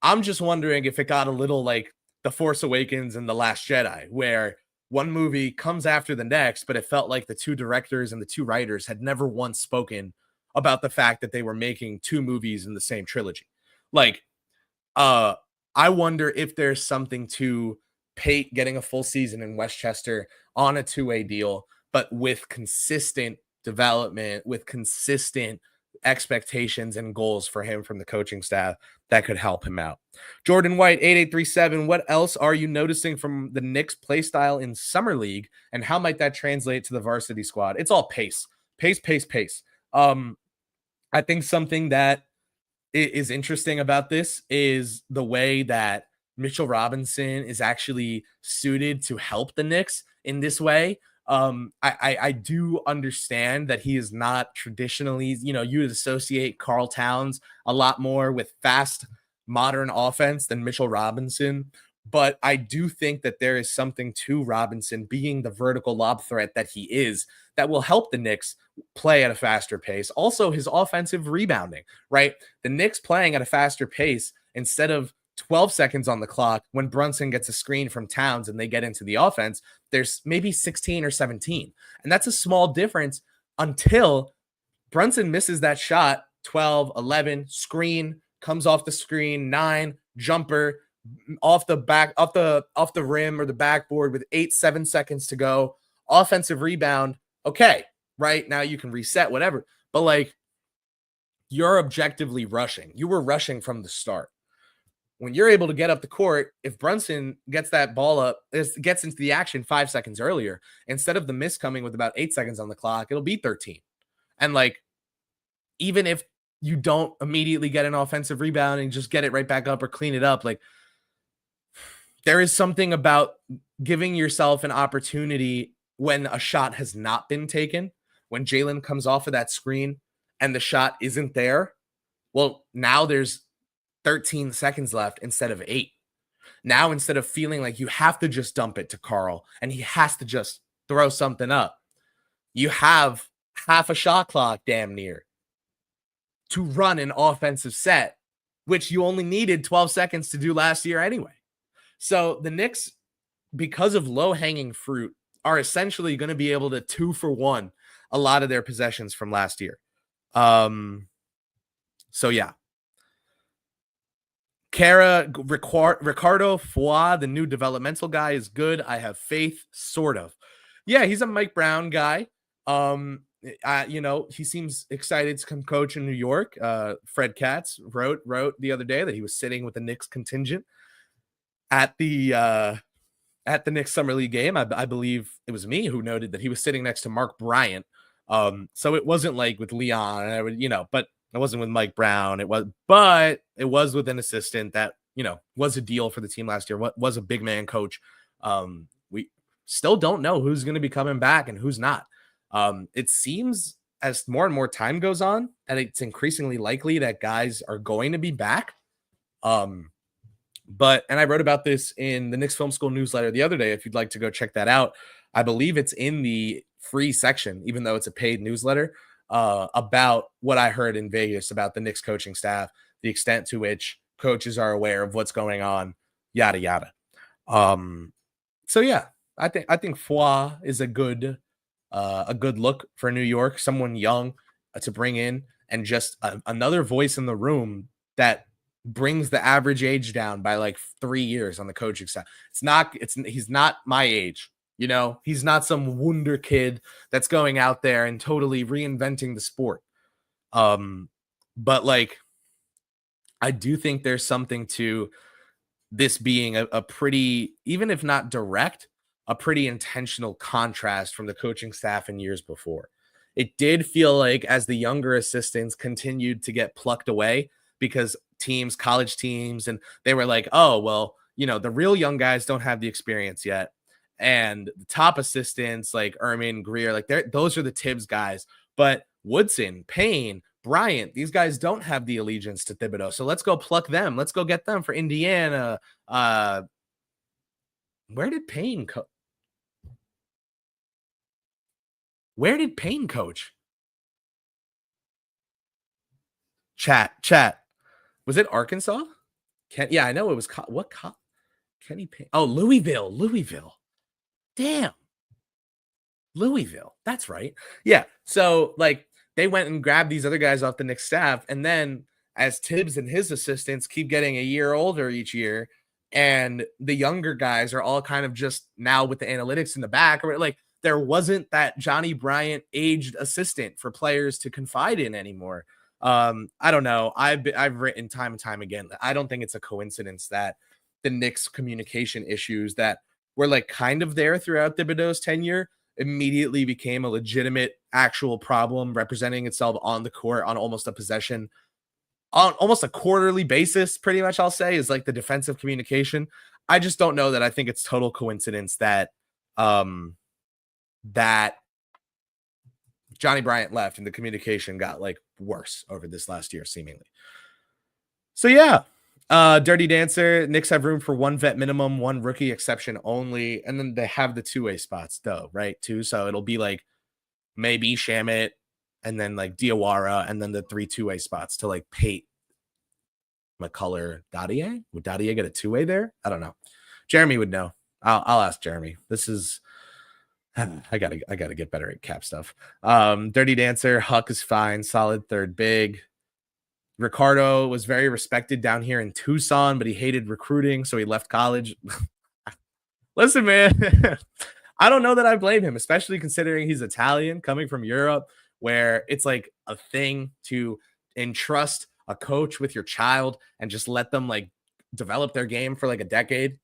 [SPEAKER 2] I'm just wondering if it got a little like The Force Awakens and The Last Jedi, where one movie comes after the next, but it felt like the two directors and the two writers had never once spoken about the fact that they were making two movies in the same trilogy. Like, I wonder if there's something to Pate getting a full season in Westchester on a 2-way deal, but with consistent development, with consistent expectations and goals for him from the coaching staff that could help him out. Jordan White, 8837. What else are you noticing from the Knicks play style in Summer League, and how might that translate to the varsity squad? It's all pace. I think something that is interesting about this is the way that Mitchell Robinson is actually suited to help the Knicks in this way. I do understand that he is not traditionally, you would associate Karl Towns a lot more with fast modern offense than Mitchell Robinson. But I do think that there is something to Robinson being the vertical lob threat that he is that will help the Knicks play at a faster pace. Also, his offensive rebounding, right? The Knicks playing at a faster pace instead of 12 seconds on the clock when Brunson gets a screen from Towns and they get into the offense, there's maybe 16 or 17. And that's a small difference until Brunson misses that shot. 12, 11, screen, comes off the screen, 9, jumper, off the rim or the backboard with 7 seconds to go. Offensive rebound. Okay, right? Now you can reset, whatever. But like, you're objectively rushing. You were rushing from the start. When you're able to get up the court, if Brunson gets that ball up, gets into the action 5 seconds earlier, instead of the miss coming with about 8 seconds on the clock, it'll be 13. And like, even if you don't immediately get an offensive rebound and just get it right back up or clean it up, like, there is something about giving yourself an opportunity when a shot has not been taken, when Jalen comes off of that screen and the shot isn't there. Well, now there's 13 seconds left instead of 8. Now, instead of feeling like you have to just dump it to Karl and he has to just throw something up, you have half a shot clock damn near to run an offensive set, which you only needed 12 seconds to do last year anyway. So the Knicks, because of low-hanging fruit, are essentially going to be able to 2-for-1 a lot of their possessions from last year. So yeah. Ricardo Foix, the new developmental guy, is good. I have faith, sort of. Yeah, he's a Mike Brown guy. He seems excited to come coach in New York. Fred Katz wrote the other day that he was sitting with the Knicks contingent at the Knicks Summer League game. I believe it was me who noted that he was sitting next to Mark Bryant. So it wasn't like with Leon, but it wasn't with Mike Brown. It was with an assistant that, was a deal for the team last year. What was a big man coach. We still don't know who's going to be coming back and who's not. It seems as more and more time goes on, and it's increasingly likely that guys are going to be back. And I wrote about this in the Knicks Film School newsletter the other day. If you'd like to go check that out, I believe it's in the free section, even though it's a paid newsletter, about what I heard in Vegas about the Knicks coaching staff, the extent to which coaches are aware of what's going on, yada, yada. So yeah, I think Foix is a good look for New York, someone young to bring in, and just another voice in the room that brings the average age down by like 3 years on the coaching side. He's not my age, he's not some wonder kid that's going out there and totally reinventing the sport. But like, I do think there's something to this being a pretty, even if not direct, a pretty intentional contrast from the coaching staff in years before. It did feel like as the younger assistants continued to get plucked away because college teams, and they were like, oh, well, the real young guys don't have the experience yet. And the top assistants like Erman, Greer, like those are the Tibbs guys. But Woodson, Payne, Bryant, these guys don't have the allegiance to Thibodeau. So let's go pluck them. Let's go get them for Indiana. Where did Payne coach? Chat. Was it Arkansas? I know it was. Kenny Payne? Oh, Louisville. Damn. Louisville. That's right. Yeah. So like they went and grabbed these other guys off the Knicks staff. And then as Tibbs and his assistants keep getting a year older each year, and the younger guys are all kind of just now with the analytics in the back, or like there wasn't that Johnny Bryant aged assistant for players to confide in anymore. I don't know. I've written time and time again. I don't think it's a coincidence that the Knicks communication issues that were like kind of there throughout Thibodeau's tenure immediately became a legitimate actual problem representing itself on the court on almost a possession, on almost a quarterly basis, pretty much, I'll say, is like the defensive communication. I just don't know that I think it's total coincidence that that Johnny Bryant left and the communication got like worse over this last year, seemingly. So yeah, Dirty Dancer, Knicks have room for one vet minimum, one rookie exception only, and then they have the two-way spots though, right? Too, so it'll be like maybe Shamit, and then like Diawara, and then the 3 two-way spots to like Pate, McCullough, Dadier. Would Dadier get a two-way there? I don't know. Jeremy would know. I'll ask Jeremy. This is I gotta get better at cap stuff. Dirty Dancer, Huck is fine, solid third big. Ricardo was very respected down here in Tucson, but he hated recruiting, so he left college. Listen, man, I don't know that I blame him, especially considering he's Italian, coming from Europe, where it's like a thing to entrust a coach with your child and just let them like develop their game for like a decade,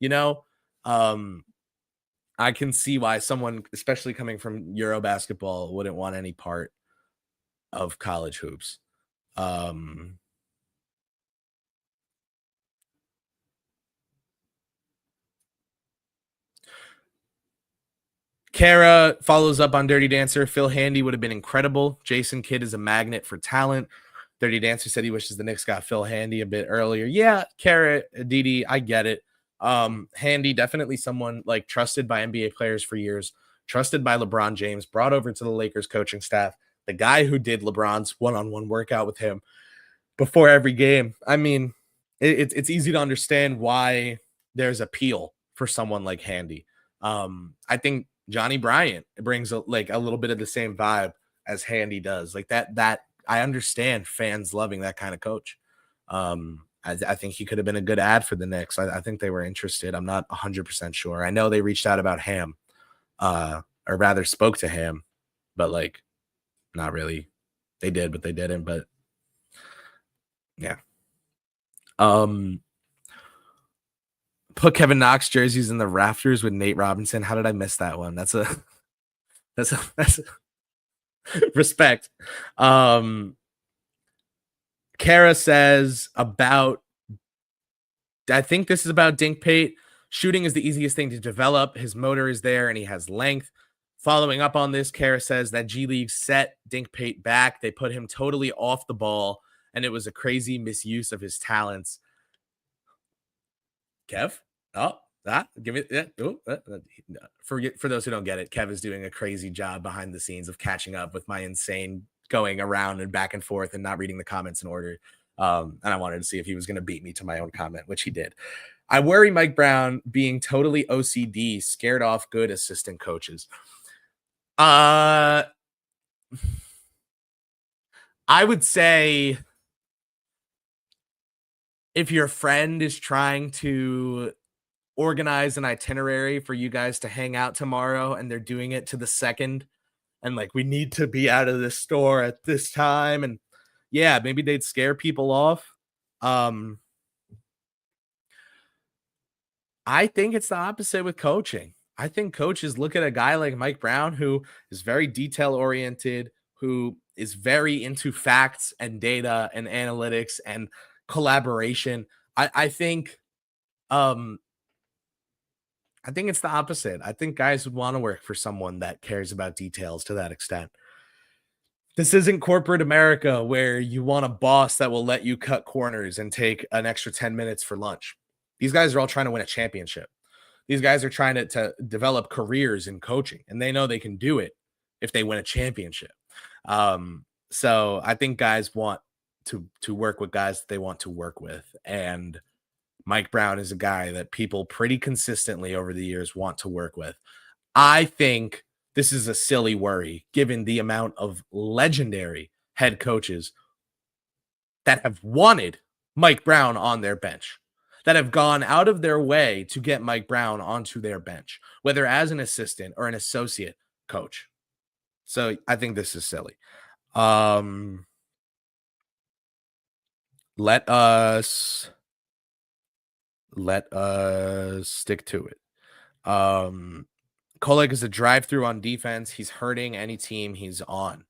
[SPEAKER 2] I can see why someone, especially coming from Euro basketball, wouldn't want any part of college hoops. Kara follows up on Dirty Dancer. Phil Handy would have been incredible. Jason Kidd is a magnet for talent. Dirty Dancer said he wishes the Knicks got Phil Handy a bit earlier. Yeah, Kara, Didi, I get it. Handy, definitely someone like trusted by NBA players for years, trusted by LeBron James, brought over to the Lakers coaching staff, the guy who did LeBron's one-on-one workout with him before every game. I mean, it's easy to understand why there's appeal for someone like Handy. I think Johnny Bryant brings a little bit of the same vibe as Handy does. Like that I understand fans loving that kind of coach. I think he could have been a good ad for the Knicks. I think they were interested. I'm not 100% sure. I know they reached out about Ham, or rather spoke to Ham, but like not really. They did, but they didn't. But yeah. Put Kevin Knox jerseys in the rafters with Nate Robinson. How did I miss that one? That's a respect. Kara says about, I think this is about Dink Pate. Shooting is the easiest thing to develop. His motor is there and he has length. Following up on this, Kara says that G League set Dink Pate back. They put him totally off the ball, and it was a crazy misuse of his talents. Kev? Oh, that give me that. For those who don't get it, Kev is doing a crazy job behind the scenes of catching up with my insane going around and back and forth and not reading the comments in order. And I wanted to see if he was going to beat me to my own comment, which he did. I worry Mike Brown being totally OCD, scared off good assistant coaches. I would say if your friend is trying to organize an itinerary for you guys to hang out tomorrow and they're doing it to the second, and like, we need to be out of this store at this time, and yeah, maybe they'd scare people off. I think it's the opposite with coaching. I think coaches look at a guy like Mike Brown, who is very detail oriented, who is very into facts and data and analytics and collaboration. I think it's the opposite. I think guys would want to work for someone that cares about details to that extent. This isn't corporate America where you want a boss that will let you cut corners and take an extra 10 minutes for lunch. These guys are all trying to win a championship. These guys are trying to develop careers in coaching, and they know they can do it if they win a championship. So I think guys want to work with guys that they want to work with. And Mike Brown is a guy that people pretty consistently over the years want to work with. I think this is a silly worry, given the amount of legendary head coaches that have wanted Mike Brown on their bench, that have gone out of their way to get Mike Brown onto their bench, whether as an assistant or an associate coach. So I think this is silly. Let us stick to it. Kolek is a drive-through on defense. He's hurting any team he's on.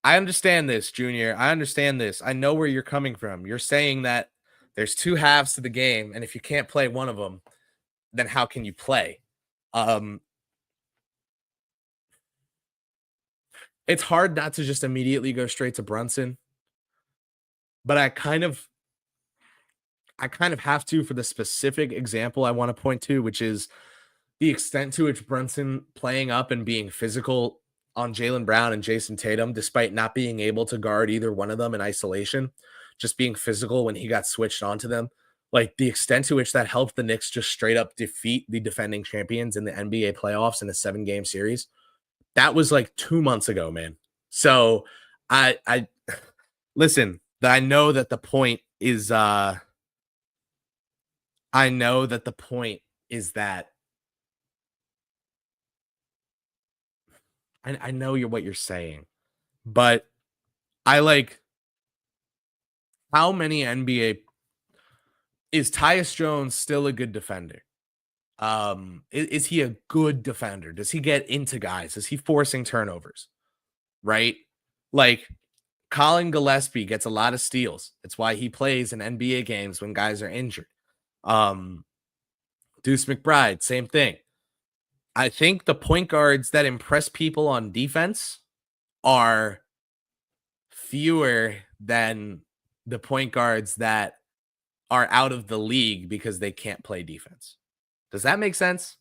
[SPEAKER 2] I understand this, Junior. I understand this. I know where you're coming from. You're saying that there's two halves to the game, and if you can't play one of them, then how can you play? It's hard not to just immediately go straight to Brunson, but I kind of have to for the specific example I want to point to, which is the extent to which Brunson playing up and being physical on Jaylen Brown and Jason Tatum, despite not being able to guard either one of them in isolation, just being physical when he got switched onto them, like the extent to which that helped the Knicks just straight up defeat the defending champions in the NBA playoffs in a 7-game series. That was like 2 months ago, man. So I listen, I know that the point is that I know what you're saying, but I like how many NBA is Tyus Jones still a good defender? Is he a good defender? Does he get into guys? Is he forcing turnovers? Right? Like Colin Gillespie gets a lot of steals. It's why he plays in NBA games when guys are injured. Deuce McBride, same thing. I think the point guards that impress people on defense are fewer than the point guards that are out of the league because they can't play defense. Does that make sense?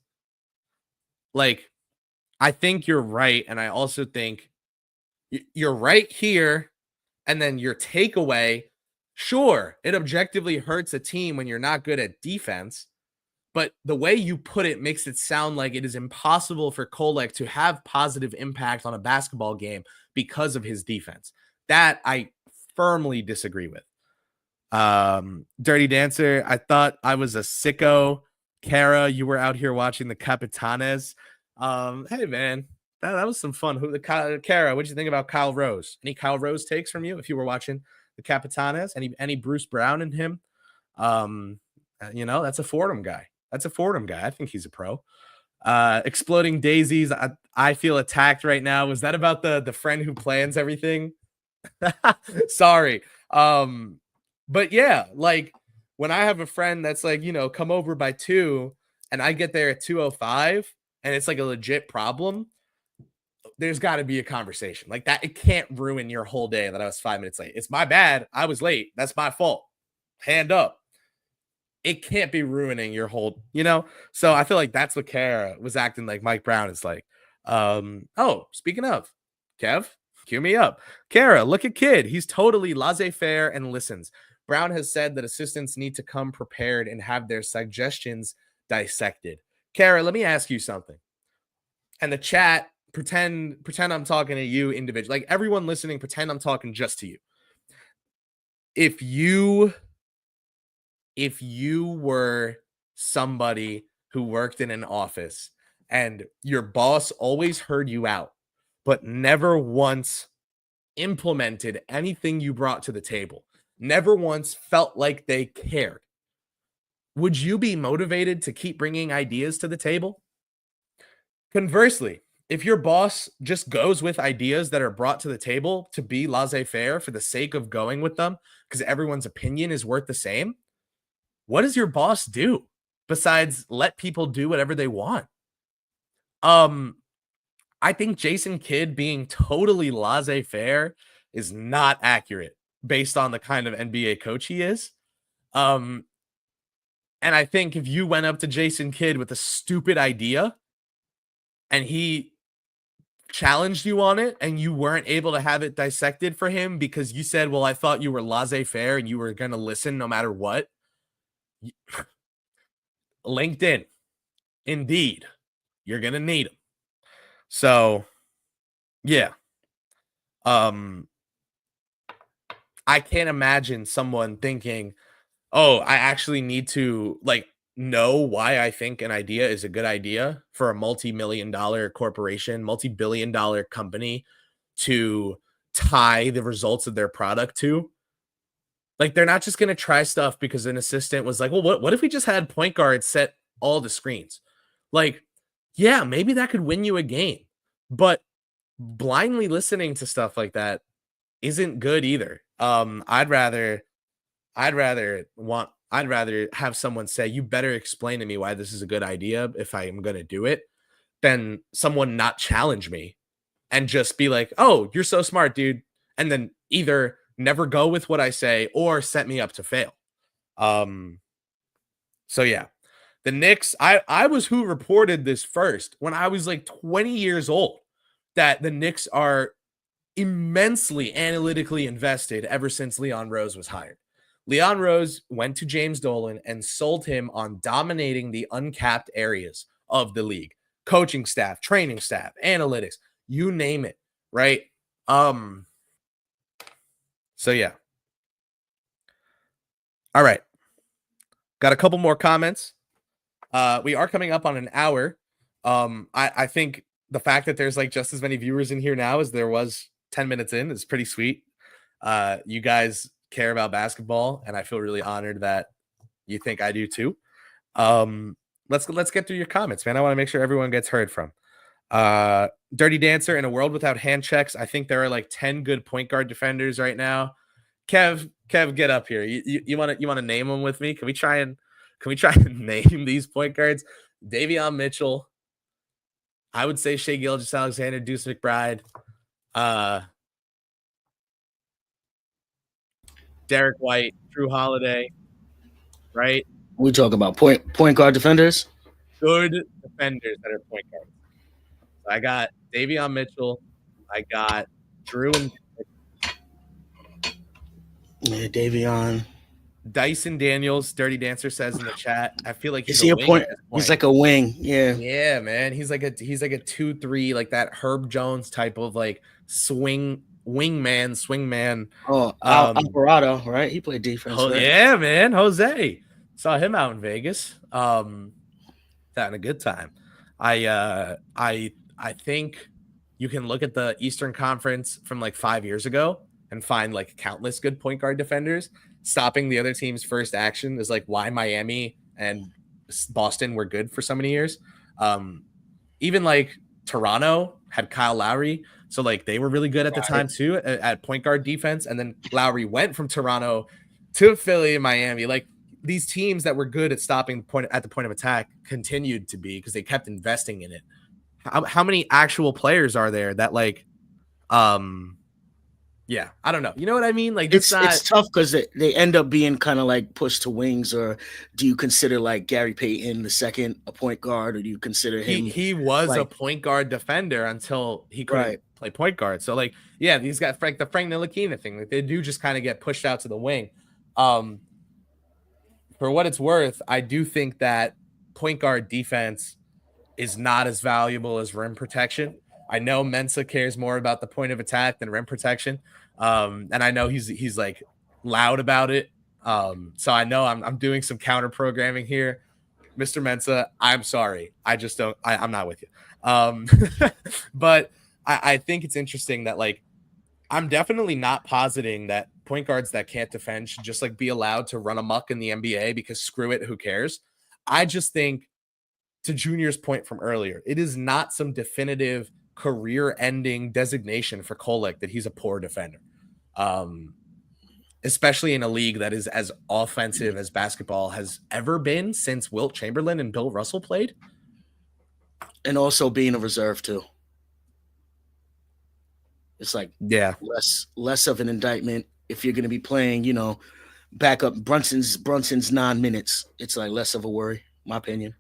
[SPEAKER 2] Like, I think you're right. And I also think you're right here. And then your takeaway, sure, it objectively hurts a team when you're not good at defense. But the way you put it makes it sound like it is impossible for Kolek to have positive impact on a basketball game because of his defense. That I firmly disagree with. Dirty Dancer, I thought I was a sicko. Kara, you were out here watching the Capitanes. Hey man, that was some fun. Kara, what'd you think about Kyle Rose? Any Kyle Rose takes from you if you were watching the Capitanes? Any Bruce Brown in him? That's a Fordham guy. I think he's a pro. Exploding Daisies. I feel attacked right now. Was that about the friend who plans everything? Sorry. But yeah, like when I have a friend that's like, come over by 2 and I get there at 2:05 and it's like a legit problem, there's got to be a conversation like that. It can't ruin your whole day that I was 5 minutes late. It's my bad. I was late. That's my fault. Hand up. It can't be ruining your whole, So I feel like that's what Kara was acting like Mike Brown is like. Speaking of, Kev, cue me up. Kara, look at kid. He's totally laissez-faire and listens. Brown has said that assistants need to come prepared and have their suggestions dissected. Kara, let me ask you something. And the chat, pretend I'm talking to you individually. Like everyone listening, pretend I'm talking just to you. If you were somebody who worked in an office and your boss always heard you out, but never once implemented anything you brought to the table, never once felt like they cared, would you be motivated to keep bringing ideas to the table? Conversely, if your boss just goes with ideas that are brought to the table to be laissez-faire for the sake of going with them because everyone's opinion is worth the same, what does your boss do besides let people do whatever they want? I think Jason Kidd being totally laissez-faire is not accurate based on the kind of NBA coach he is. And I think if you went up to Jason Kidd with a stupid idea and he challenged you on it and you weren't able to have it dissected for him because you said, well, I thought you were laissez-faire and you were going to listen no matter what. LinkedIn, Indeed, you're going to need them. So, yeah. I can't imagine someone thinking, oh, I actually need to know why I think an idea is a good idea for a multi-million-dollar corporation, multi-billion-dollar company to tie the results of their product to. Like, they're not just going to try stuff because an assistant was like, well, what if we just had point guards set all the screens? Like, yeah, maybe that could win you a game, but blindly listening to stuff like that isn't good either. I'd rather have someone say, you better explain to me why this is a good idea if I am going to do it, than someone not challenge me and just be like, oh, you're so smart, dude. And then either never go with what I say or set me up to fail. So yeah, the Knicks, I was who reported this first when I was like 20 years old, that the Knicks are immensely analytically invested ever since Leon Rose was hired. Leon Rose went to James Dolan and sold him on dominating the uncapped areas of the league. Coaching staff, training staff, analytics, you name it, right? So yeah. All right. Got a couple more comments. We are coming up on an hour. I think the fact that there's like just as many viewers in here now as there was 10 minutes in is pretty sweet. You guys care about basketball, and I feel really honored that you think I do too. Let's get through your comments, man. I want to make sure everyone gets heard from. Dirty Dancer, in a world without hand checks, I think there are like 10 good point guard defenders right now. Kev, get up here. You want to name them with me? Can we try and name these point guards? Davion Mitchell. I would say Shai Gilgeous-Alexander, Deuce McBride. Derek White, Drew Holiday, right?
[SPEAKER 3] We talk about point guard defenders.
[SPEAKER 2] Good defenders that are point guards. So I got Davion Mitchell. I got Drew and
[SPEAKER 3] Davion.
[SPEAKER 2] Dyson Daniels. Dirty Dancer says in the chat. I feel like
[SPEAKER 3] he's a point. He's like a wing.
[SPEAKER 2] Yeah, man. He's like a 2-3, like that Herb Jones type of like swing wingman, swingman.
[SPEAKER 3] Alvarado, right? He played defense. Right?
[SPEAKER 2] Yeah, man, Jose. Saw him out in Vegas. Having a good time. I think you can look at the Eastern Conference from like 5 years ago and find like countless good point guard defenders. Stopping the other team's first action is like why Miami and Boston were good for so many years. Even like Toronto had Kyle Lowry. So like they were really good at the time too at point guard defense. And then Lowry went from Toronto to Philly and Miami. Like these teams that were good at stopping at the point of attack continued to be because they kept investing in it. How many actual players are there that like, yeah, I don't know. You know what I mean? Like
[SPEAKER 3] it's tough because they end up being kind of like pushed to wings. Or do you consider like Gary Payton the second a point guard, or do you consider him?
[SPEAKER 2] He was like, a point guard defender until he couldn't play point guard. So like, yeah, these guys, the Frank Ntilikina thing, like they do just kind of get pushed out to the wing. For what it's worth, I do think that point guard defense is not as valuable as rim protection. I know Mensah cares more about the point of attack than rim protection. And I know he's like loud about it. So I know I'm doing some counter programming here. Mr. Mensah, I'm sorry. I just don't, I'm not with you. But I think it's interesting that like, I'm definitely not positing that point guards that can't defend should just like be allowed to run amok in the NBA because screw it, who cares? I just think, to Junior's point from earlier, it is not some definitive career-ending designation for Kolek that he's a poor defender, especially in a league that is as offensive as basketball has ever been since Wilt Chamberlain and Bill Russell played.
[SPEAKER 3] And also being a reserve too. It's like less of an indictment if you're going to be playing, you know, back up Brunson's 9 minutes. It's like less of a worry, my opinion.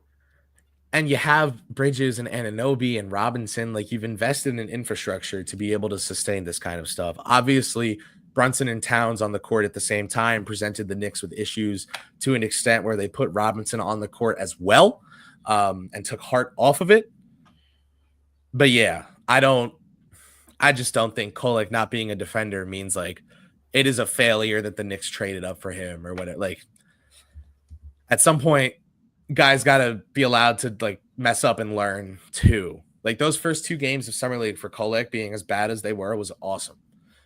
[SPEAKER 2] And you have Bridges and Anunoby and Robinson. Like you've invested in infrastructure to be able to sustain this kind of stuff. Obviously, Brunson and Towns on the court at the same time presented the Knicks with issues to an extent where they put Robinson on the court as well, and took Hart off of it. But yeah, I just don't think Kolek not being a defender means like it is a failure that the Knicks traded up for him or whatever. Like at some point, guys got to be allowed to like mess up and learn too. Like those first 2 games of Summer League for Kolek being as bad as they were was awesome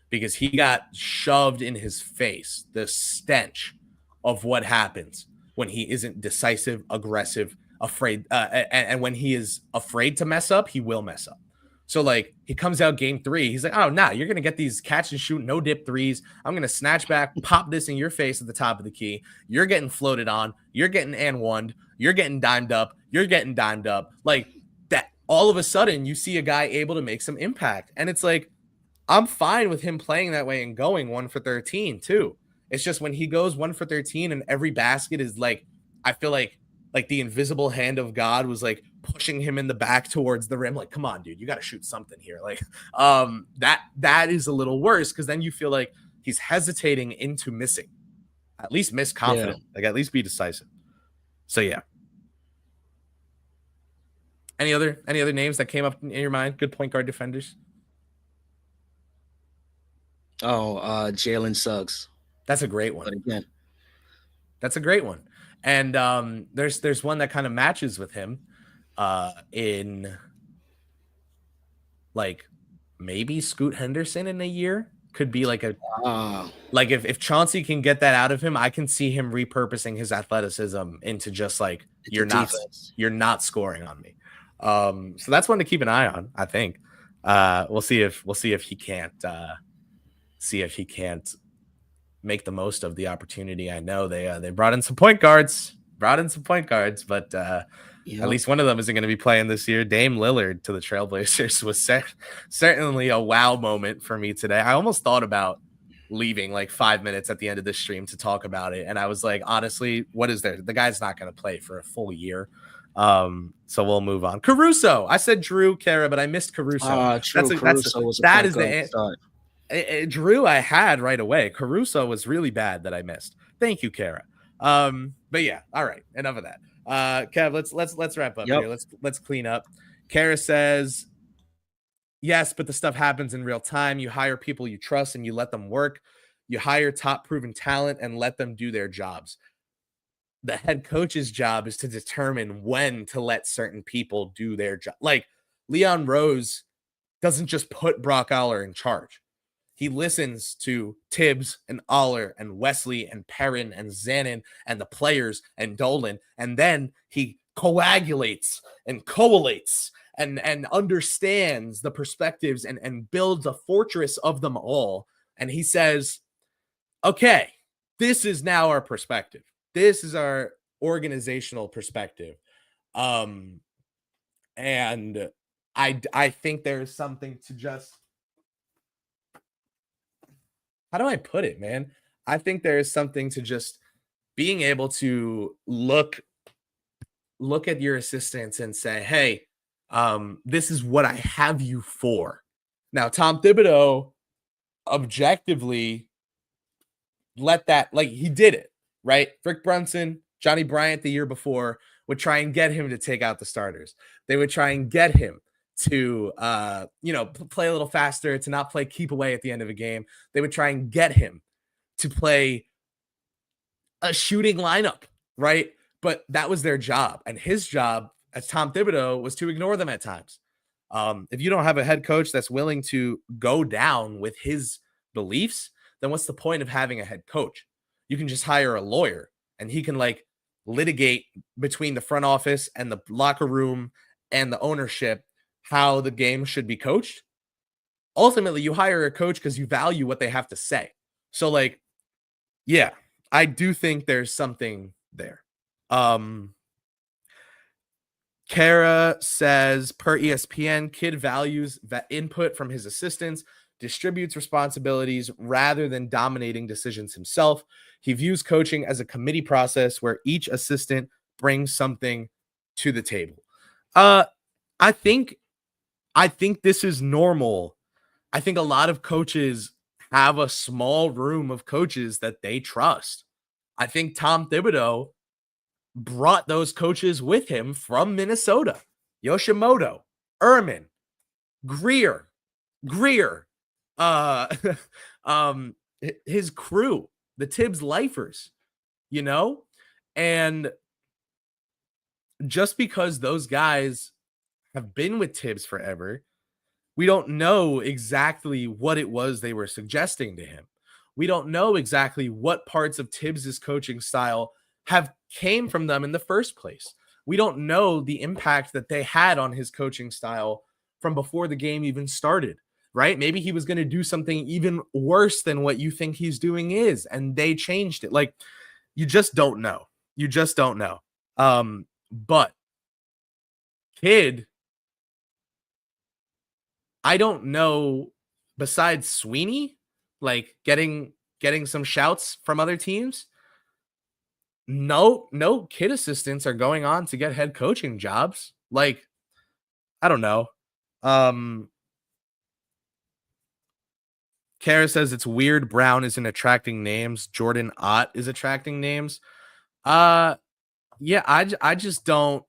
[SPEAKER 2] because he got shoved in his face the stench of what happens when he isn't decisive, aggressive, afraid. And when he is afraid to mess up, he will mess up. So like he comes out game 3, he's like, oh, nah, you're going to get these catch and shoot, no dip threes. I'm going to snatch back, pop this in your face at the top of the key. You're getting floated on. You're getting and one. You're getting dimed up. You're getting dimed up. Like that. All of a sudden you see a guy able to make some impact. And it's like, I'm fine with him playing that way and going 1 for 13 too. It's just when he goes 1 for 13 and every basket is like, I feel like the invisible hand of God was like pushing him in the back towards the rim. Like, come on, dude, you got to shoot something here. Like, that is a little worse because then you feel like he's hesitating into missing. At least miss confident. Like, at least be decisive. So yeah. Any other names that came up in your mind? Good point guard defenders.
[SPEAKER 3] Jalen Suggs.
[SPEAKER 2] That's a great one.
[SPEAKER 3] But again,
[SPEAKER 2] that's a great one. And there's one that kind of matches with him in like maybe Scoot Henderson in a year. Could be like like if Chauncey can get that out of him, I can see him repurposing his athleticism into just like you're not scoring on me. So that's one to keep an eye on. I think we'll see if he can't make the most of the opportunity. I know they brought in some point guards, but at least one of them isn't going to be playing this year. Dame Lillard to the Trailblazers was certainly a wow moment for me today. I almost thought about leaving like 5 minutes at the end of this stream to talk about it. And I was like, honestly, what is there? The guy's not going to play for a full year. So we'll move on. Caruso. I said Drew Kara, but I missed Caruso. That is the answer. Drew I had right away. Caruso was really bad that I missed. Thank you, Kara. But yeah, all right. Enough of that. Kev, let's wrap up here. Let's clean up. Kara says, Yes, but the stuff happens in real time. You hire people you trust and you let them work. You hire top proven talent and let them do their jobs. The head coach's job is to determine when to let certain people do their job. Like Leon Rose doesn't just put Brock Aller in charge. He listens to Tibbs and Aller and Wesley and Perrin and Zanin and the players and Dolan, and then he coagulates and collates and understands the perspectives and builds a fortress of them all. And he says, okay, this is now our perspective. This is our organizational perspective. And I think there's something to just, how do I put it, man? I think there is something to just being able to look at your assistants and say, hey, this is what I have you for. Now, Tom Thibodeau objectively let that, like, he did it, right? Rick Brunson, Johnny Bryant the year before would try and get him to take out the starters. They would try and get him to, play a little faster, to not play keep away at the end of a game. They would try and get him to play a shooting lineup, right? But that was their job. And his job as Tom Thibodeau was to ignore them at times. If you don't have a head coach that's willing to go down with his beliefs, then what's the point of having a head coach? You can just hire a lawyer and he can like litigate between the front office and the locker room and the ownership how the game should be coached. Ultimately, you hire a coach because you value what they have to say. So like, yeah, I do think there's something there. Kara says, per ESPN, Kid values that input from his assistants, distributes responsibilities rather than dominating decisions himself. He views coaching as a committee process where each assistant brings something to the table. I think this is normal. I think a lot of coaches have a small room of coaches that they trust. I think Tom Thibodeau brought those coaches with him from Minnesota. Yoshimoto, Ehrman, Greer, his crew, the Tibbs lifers, and just because those guys have been with Tibbs forever, we don't know exactly what it was they were suggesting to him. We don't know exactly what parts of Tibbs's coaching style have came from them in the first place. We don't know the impact that they had on his coaching style from before the game even started, right? Maybe he was going to do something even worse than what you think he's doing is, and they changed it. Like, you just don't know. You just don't know. But Kid, I don't know, besides Sweeney, like getting some shouts from other teams. No kid assistants are going on to get head coaching jobs. Like, I don't know. Kara says it's weird Brown isn't attracting names. Jordan Ott is attracting names. Yeah, I just don't.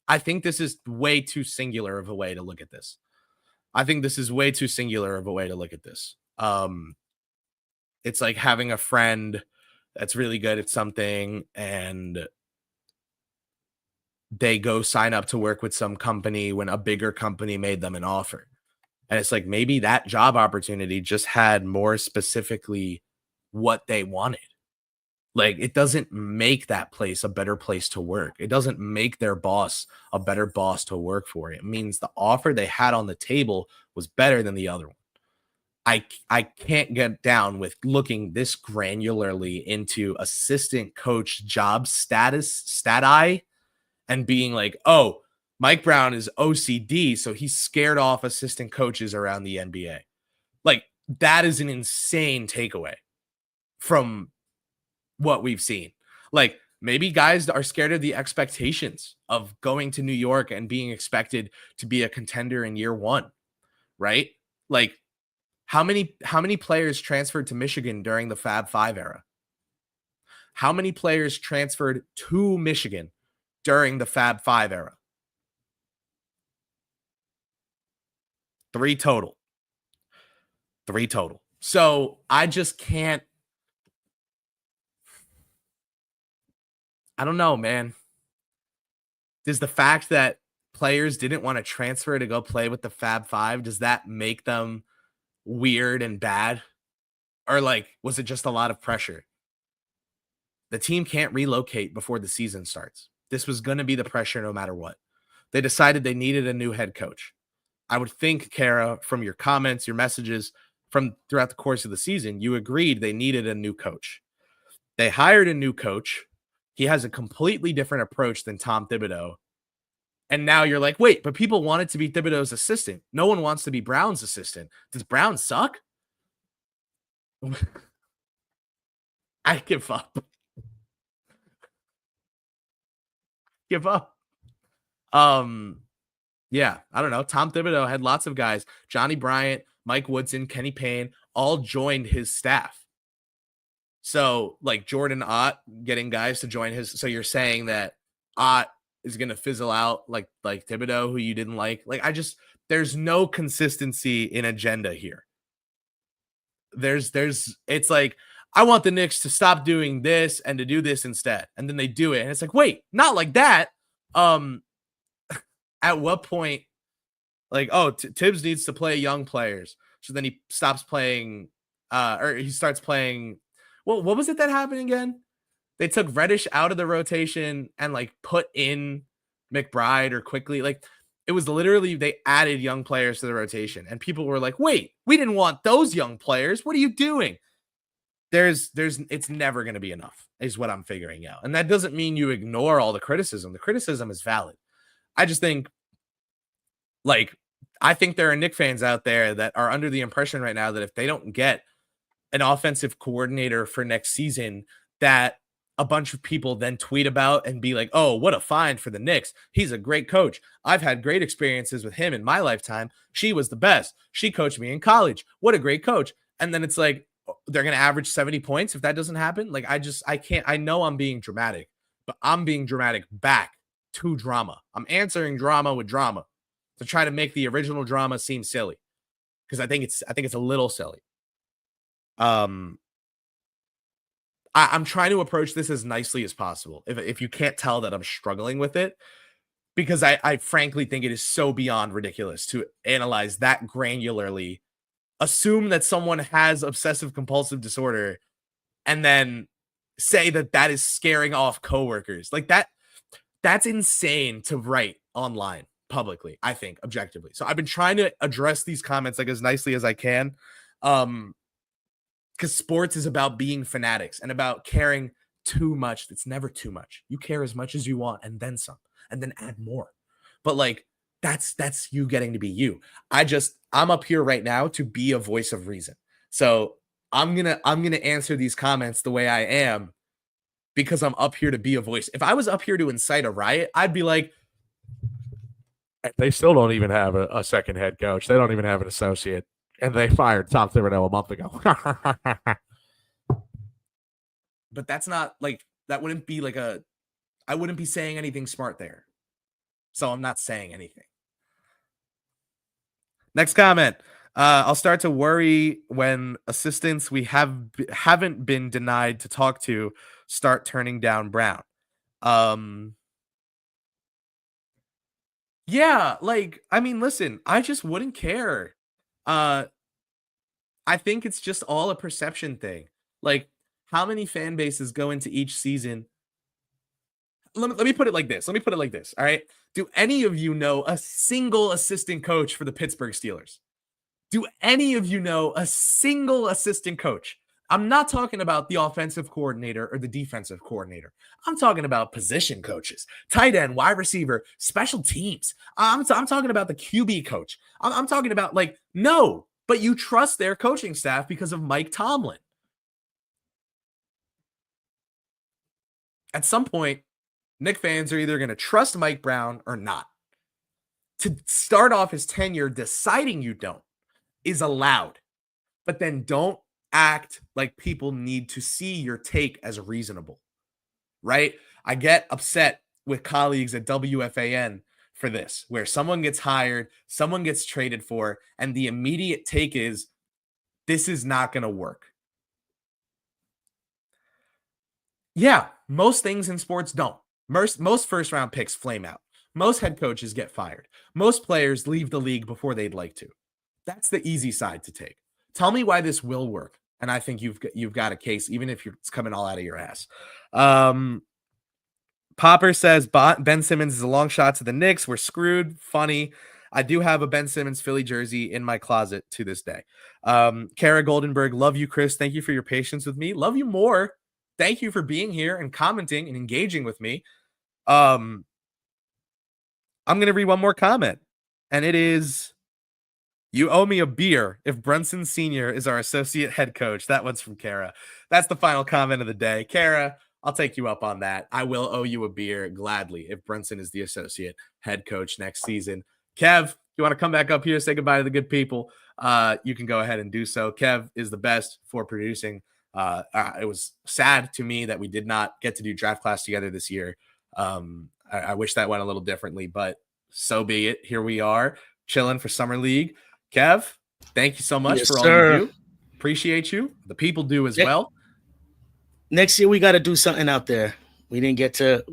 [SPEAKER 2] I think this is way too singular of a way to look at this. It's like having a friend that's really good at something and they go sign up to work with some company when a bigger company made them an offer. And it's like, maybe that job opportunity just had more specifically what they wanted. Like, it doesn't make that place a better place to work. It doesn't make their boss a better boss to work for. It means the offer they had on the table was better than the other one. I can't get down with looking this granularly into assistant coach job stati and being like, oh, Mike Brown is OCD, so he's scared off assistant coaches around the NBA. Like, that is an insane takeaway from what we've seen. Like, maybe guys are scared of the expectations of going to New York and being expected to be a contender in year one, right? Like, how many players transferred to Michigan during the Fab Five era? How many players transferred to Michigan during the Fab Five era? 3 total. 3 total. So I just can't. I don't know, man. Does the fact that players didn't want to transfer to go play with the Fab Five, does that make them weird and bad? Or like, was it just a lot of pressure? The team can't relocate before the season starts. This was going to be the pressure no matter what. They decided they needed a new head coach. I would think, Kara, from your comments, your messages from throughout the course of the season, you agreed they needed a new coach. They hired a new coach. He has a completely different approach than Tom Thibodeau. And now you're like, wait, but people wanted to be Thibodeau's assistant. No one wants to be Brown's assistant. Does Brown suck? I give up. Give up. Yeah, I don't know. Tom Thibodeau had lots of guys. Johnny Bryant, Mike Woodson, Kenny Payne, all joined his staff. So, like Jordan Ott getting guys to join his. So you're saying that Ott is going to fizzle out like Thibodeau, who you didn't like. Like, there's no consistency in agenda here. It's like, I want the Knicks to stop doing this and to do this instead. And then they do it. And it's like, wait, not like that. At what point, like, oh, Tibbs needs to play young players. So then he stops playing, or he starts playing. Well, what was it that happened again? They took Reddish out of the rotation and like put in McBride or Quickly. Like, it was literally, they added young players to the rotation. And people were like, wait, we didn't want those young players. What are you doing? It's never going to be enough is what I'm figuring out. And that doesn't mean you ignore all the criticism. The criticism is valid. I just think, like, I think there are Knicks fans out there that are under the impression right now that if they don't get an offensive coordinator for next season, that a bunch of people then tweet about and be like, oh, what a find for the Knicks. He's a great coach. I've had great experiences with him in my lifetime. She was the best. She coached me in college. What a great coach. And then it's like, they're going to average 70 points if that doesn't happen. Like, I can't, I know I'm being dramatic, but I'm being dramatic back to drama. I'm answering drama with drama to try to make the original drama seem silly. Because I think it's a little silly. I'm trying to approach this as nicely as possible. If you can't tell that I'm struggling with it, because I frankly think it is so beyond ridiculous to analyze that granularly, assume that someone has obsessive compulsive disorder, and then say that is scaring off coworkers. Like that's insane to write online publicly, I think, objectively. So I've been trying to address these comments like as nicely as I can. Because sports is about being fanatics and about caring too much. It's never too much. You care as much as you want and then some, and then add more. But like, that's you getting to be you. I'm up here right now to be a voice of reason. So I'm gonna answer these comments the way I am because I'm up here to be a voice. If I was up here to incite a riot, I'd be like,
[SPEAKER 4] they still don't even have a second head coach. They don't even have an associate. And they fired Tom Thibodeau a month ago.
[SPEAKER 2] But that's not like, that wouldn't be like I wouldn't be saying anything smart there. So I'm not saying anything. Next comment. I'll start to worry when assistants we haven't been denied to talk to start turning down Brown. Yeah, like, I mean, listen, I just wouldn't care. I think it's just all a perception thing. Like, how many fan bases go into each season? Let me put it like this. All right. Do any of you know a single assistant coach for the Pittsburgh Steelers? Do any of you know a single assistant coach? I'm not talking about the offensive coordinator or the defensive coordinator. I'm talking about position coaches, tight end, wide receiver, special teams. I'm talking about the QB coach. I'm talking about, like, no, but you trust their coaching staff because of Mike Tomlin. At some point, Knicks fans are either going to trust Mike Brown or not. To start off his tenure deciding you don't is allowed, but then don't act like people need to see your take as reasonable, right? I get upset with colleagues at WFAN for this, where someone gets hired, someone gets traded for, and the immediate take is, this is not going to work. Yeah, most things in sports don't. Most first-round picks flame out. Most head coaches get fired. Most players leave the league before they'd like to. That's the easy side to take. Tell me why this will work, and I think you've got a case, even if it's coming all out of your ass. Popper says Ben Simmons is a long shot to the Knicks. We're screwed. Funny. I do have a Ben Simmons Philly jersey in my closet to this day. Kara Goldenberg, love you, Chris. Thank you for your patience with me. Love you more. Thank you for being here and commenting and engaging with me. I'm going to read one more comment, and it is, you owe me a beer if Brunson Sr. is our associate head coach. That one's from Kara. That's the final comment of the day. Kara, I'll take you up on that. I will owe you a beer gladly if Brunson is the associate head coach next season. Kev, you want to come back up here, say goodbye to the good people? You can go ahead and do so. Kev is the best for producing. It was sad to me that we did not get to do draft class together this year. I wish that went a little differently, but so be it. Here we are, chilling for Summer League. Kev, thank you so much for all you do. Appreciate you. The people do as well.
[SPEAKER 3] Next year we got to do something out there. We didn't get to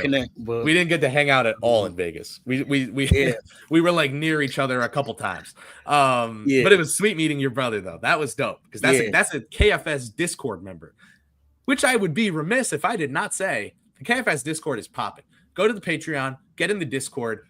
[SPEAKER 3] connect.
[SPEAKER 2] But we didn't get to hang out at all in Vegas. We we were like near each other a couple times. But it was sweet meeting your brother though. That was dope because that's a KFS Discord member, which I would be remiss if I did not say. The KFS Discord is popping. Go to the Patreon, get in the Discord,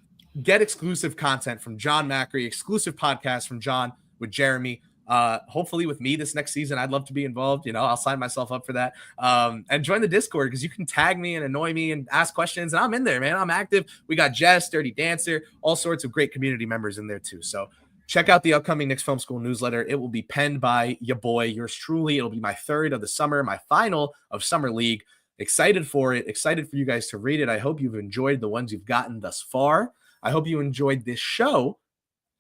[SPEAKER 2] get exclusive content from John Macri, exclusive podcasts from John with Jeremy. Hopefully with me this next season. I'd love to be involved. I'll sign myself up for that. And join the Discord because you can tag me and annoy me and ask questions. And I'm in there, man. I'm active. We got Jess, Dirty Dancer, all sorts of great community members in there too. So check out the upcoming Knicks Film School newsletter. It will be penned by your boy, yours truly. It'll be my third of the summer, my final of Summer League. Excited for it. Excited for you guys to read it. I hope you've enjoyed the ones you've gotten thus far. I hope you enjoyed this show.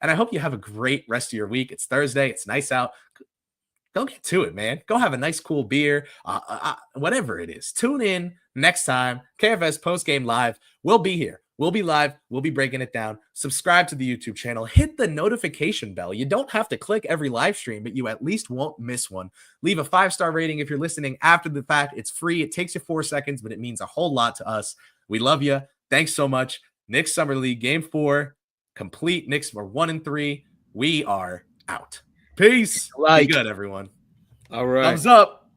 [SPEAKER 2] And I hope you have a great rest of your week. It's Thursday. It's nice out. Go get to it, man. Go have a nice, cool beer, whatever it is. Tune in next time. KFS Postgame Live. We'll be here. We'll be live. We'll be breaking it down. Subscribe to the YouTube channel. Hit the notification bell. You don't have to click every live stream, but you at least won't miss one. Leave a 5-star rating if you're listening after the fact. It's free. It takes you 4 seconds, but it means a whole lot to us. We love you. Thanks so much. Knicks Summer League Game 4. Complete. Knicks are 1-3. We are out. Peace. Be good, everyone.
[SPEAKER 3] All right.
[SPEAKER 2] Thumbs up.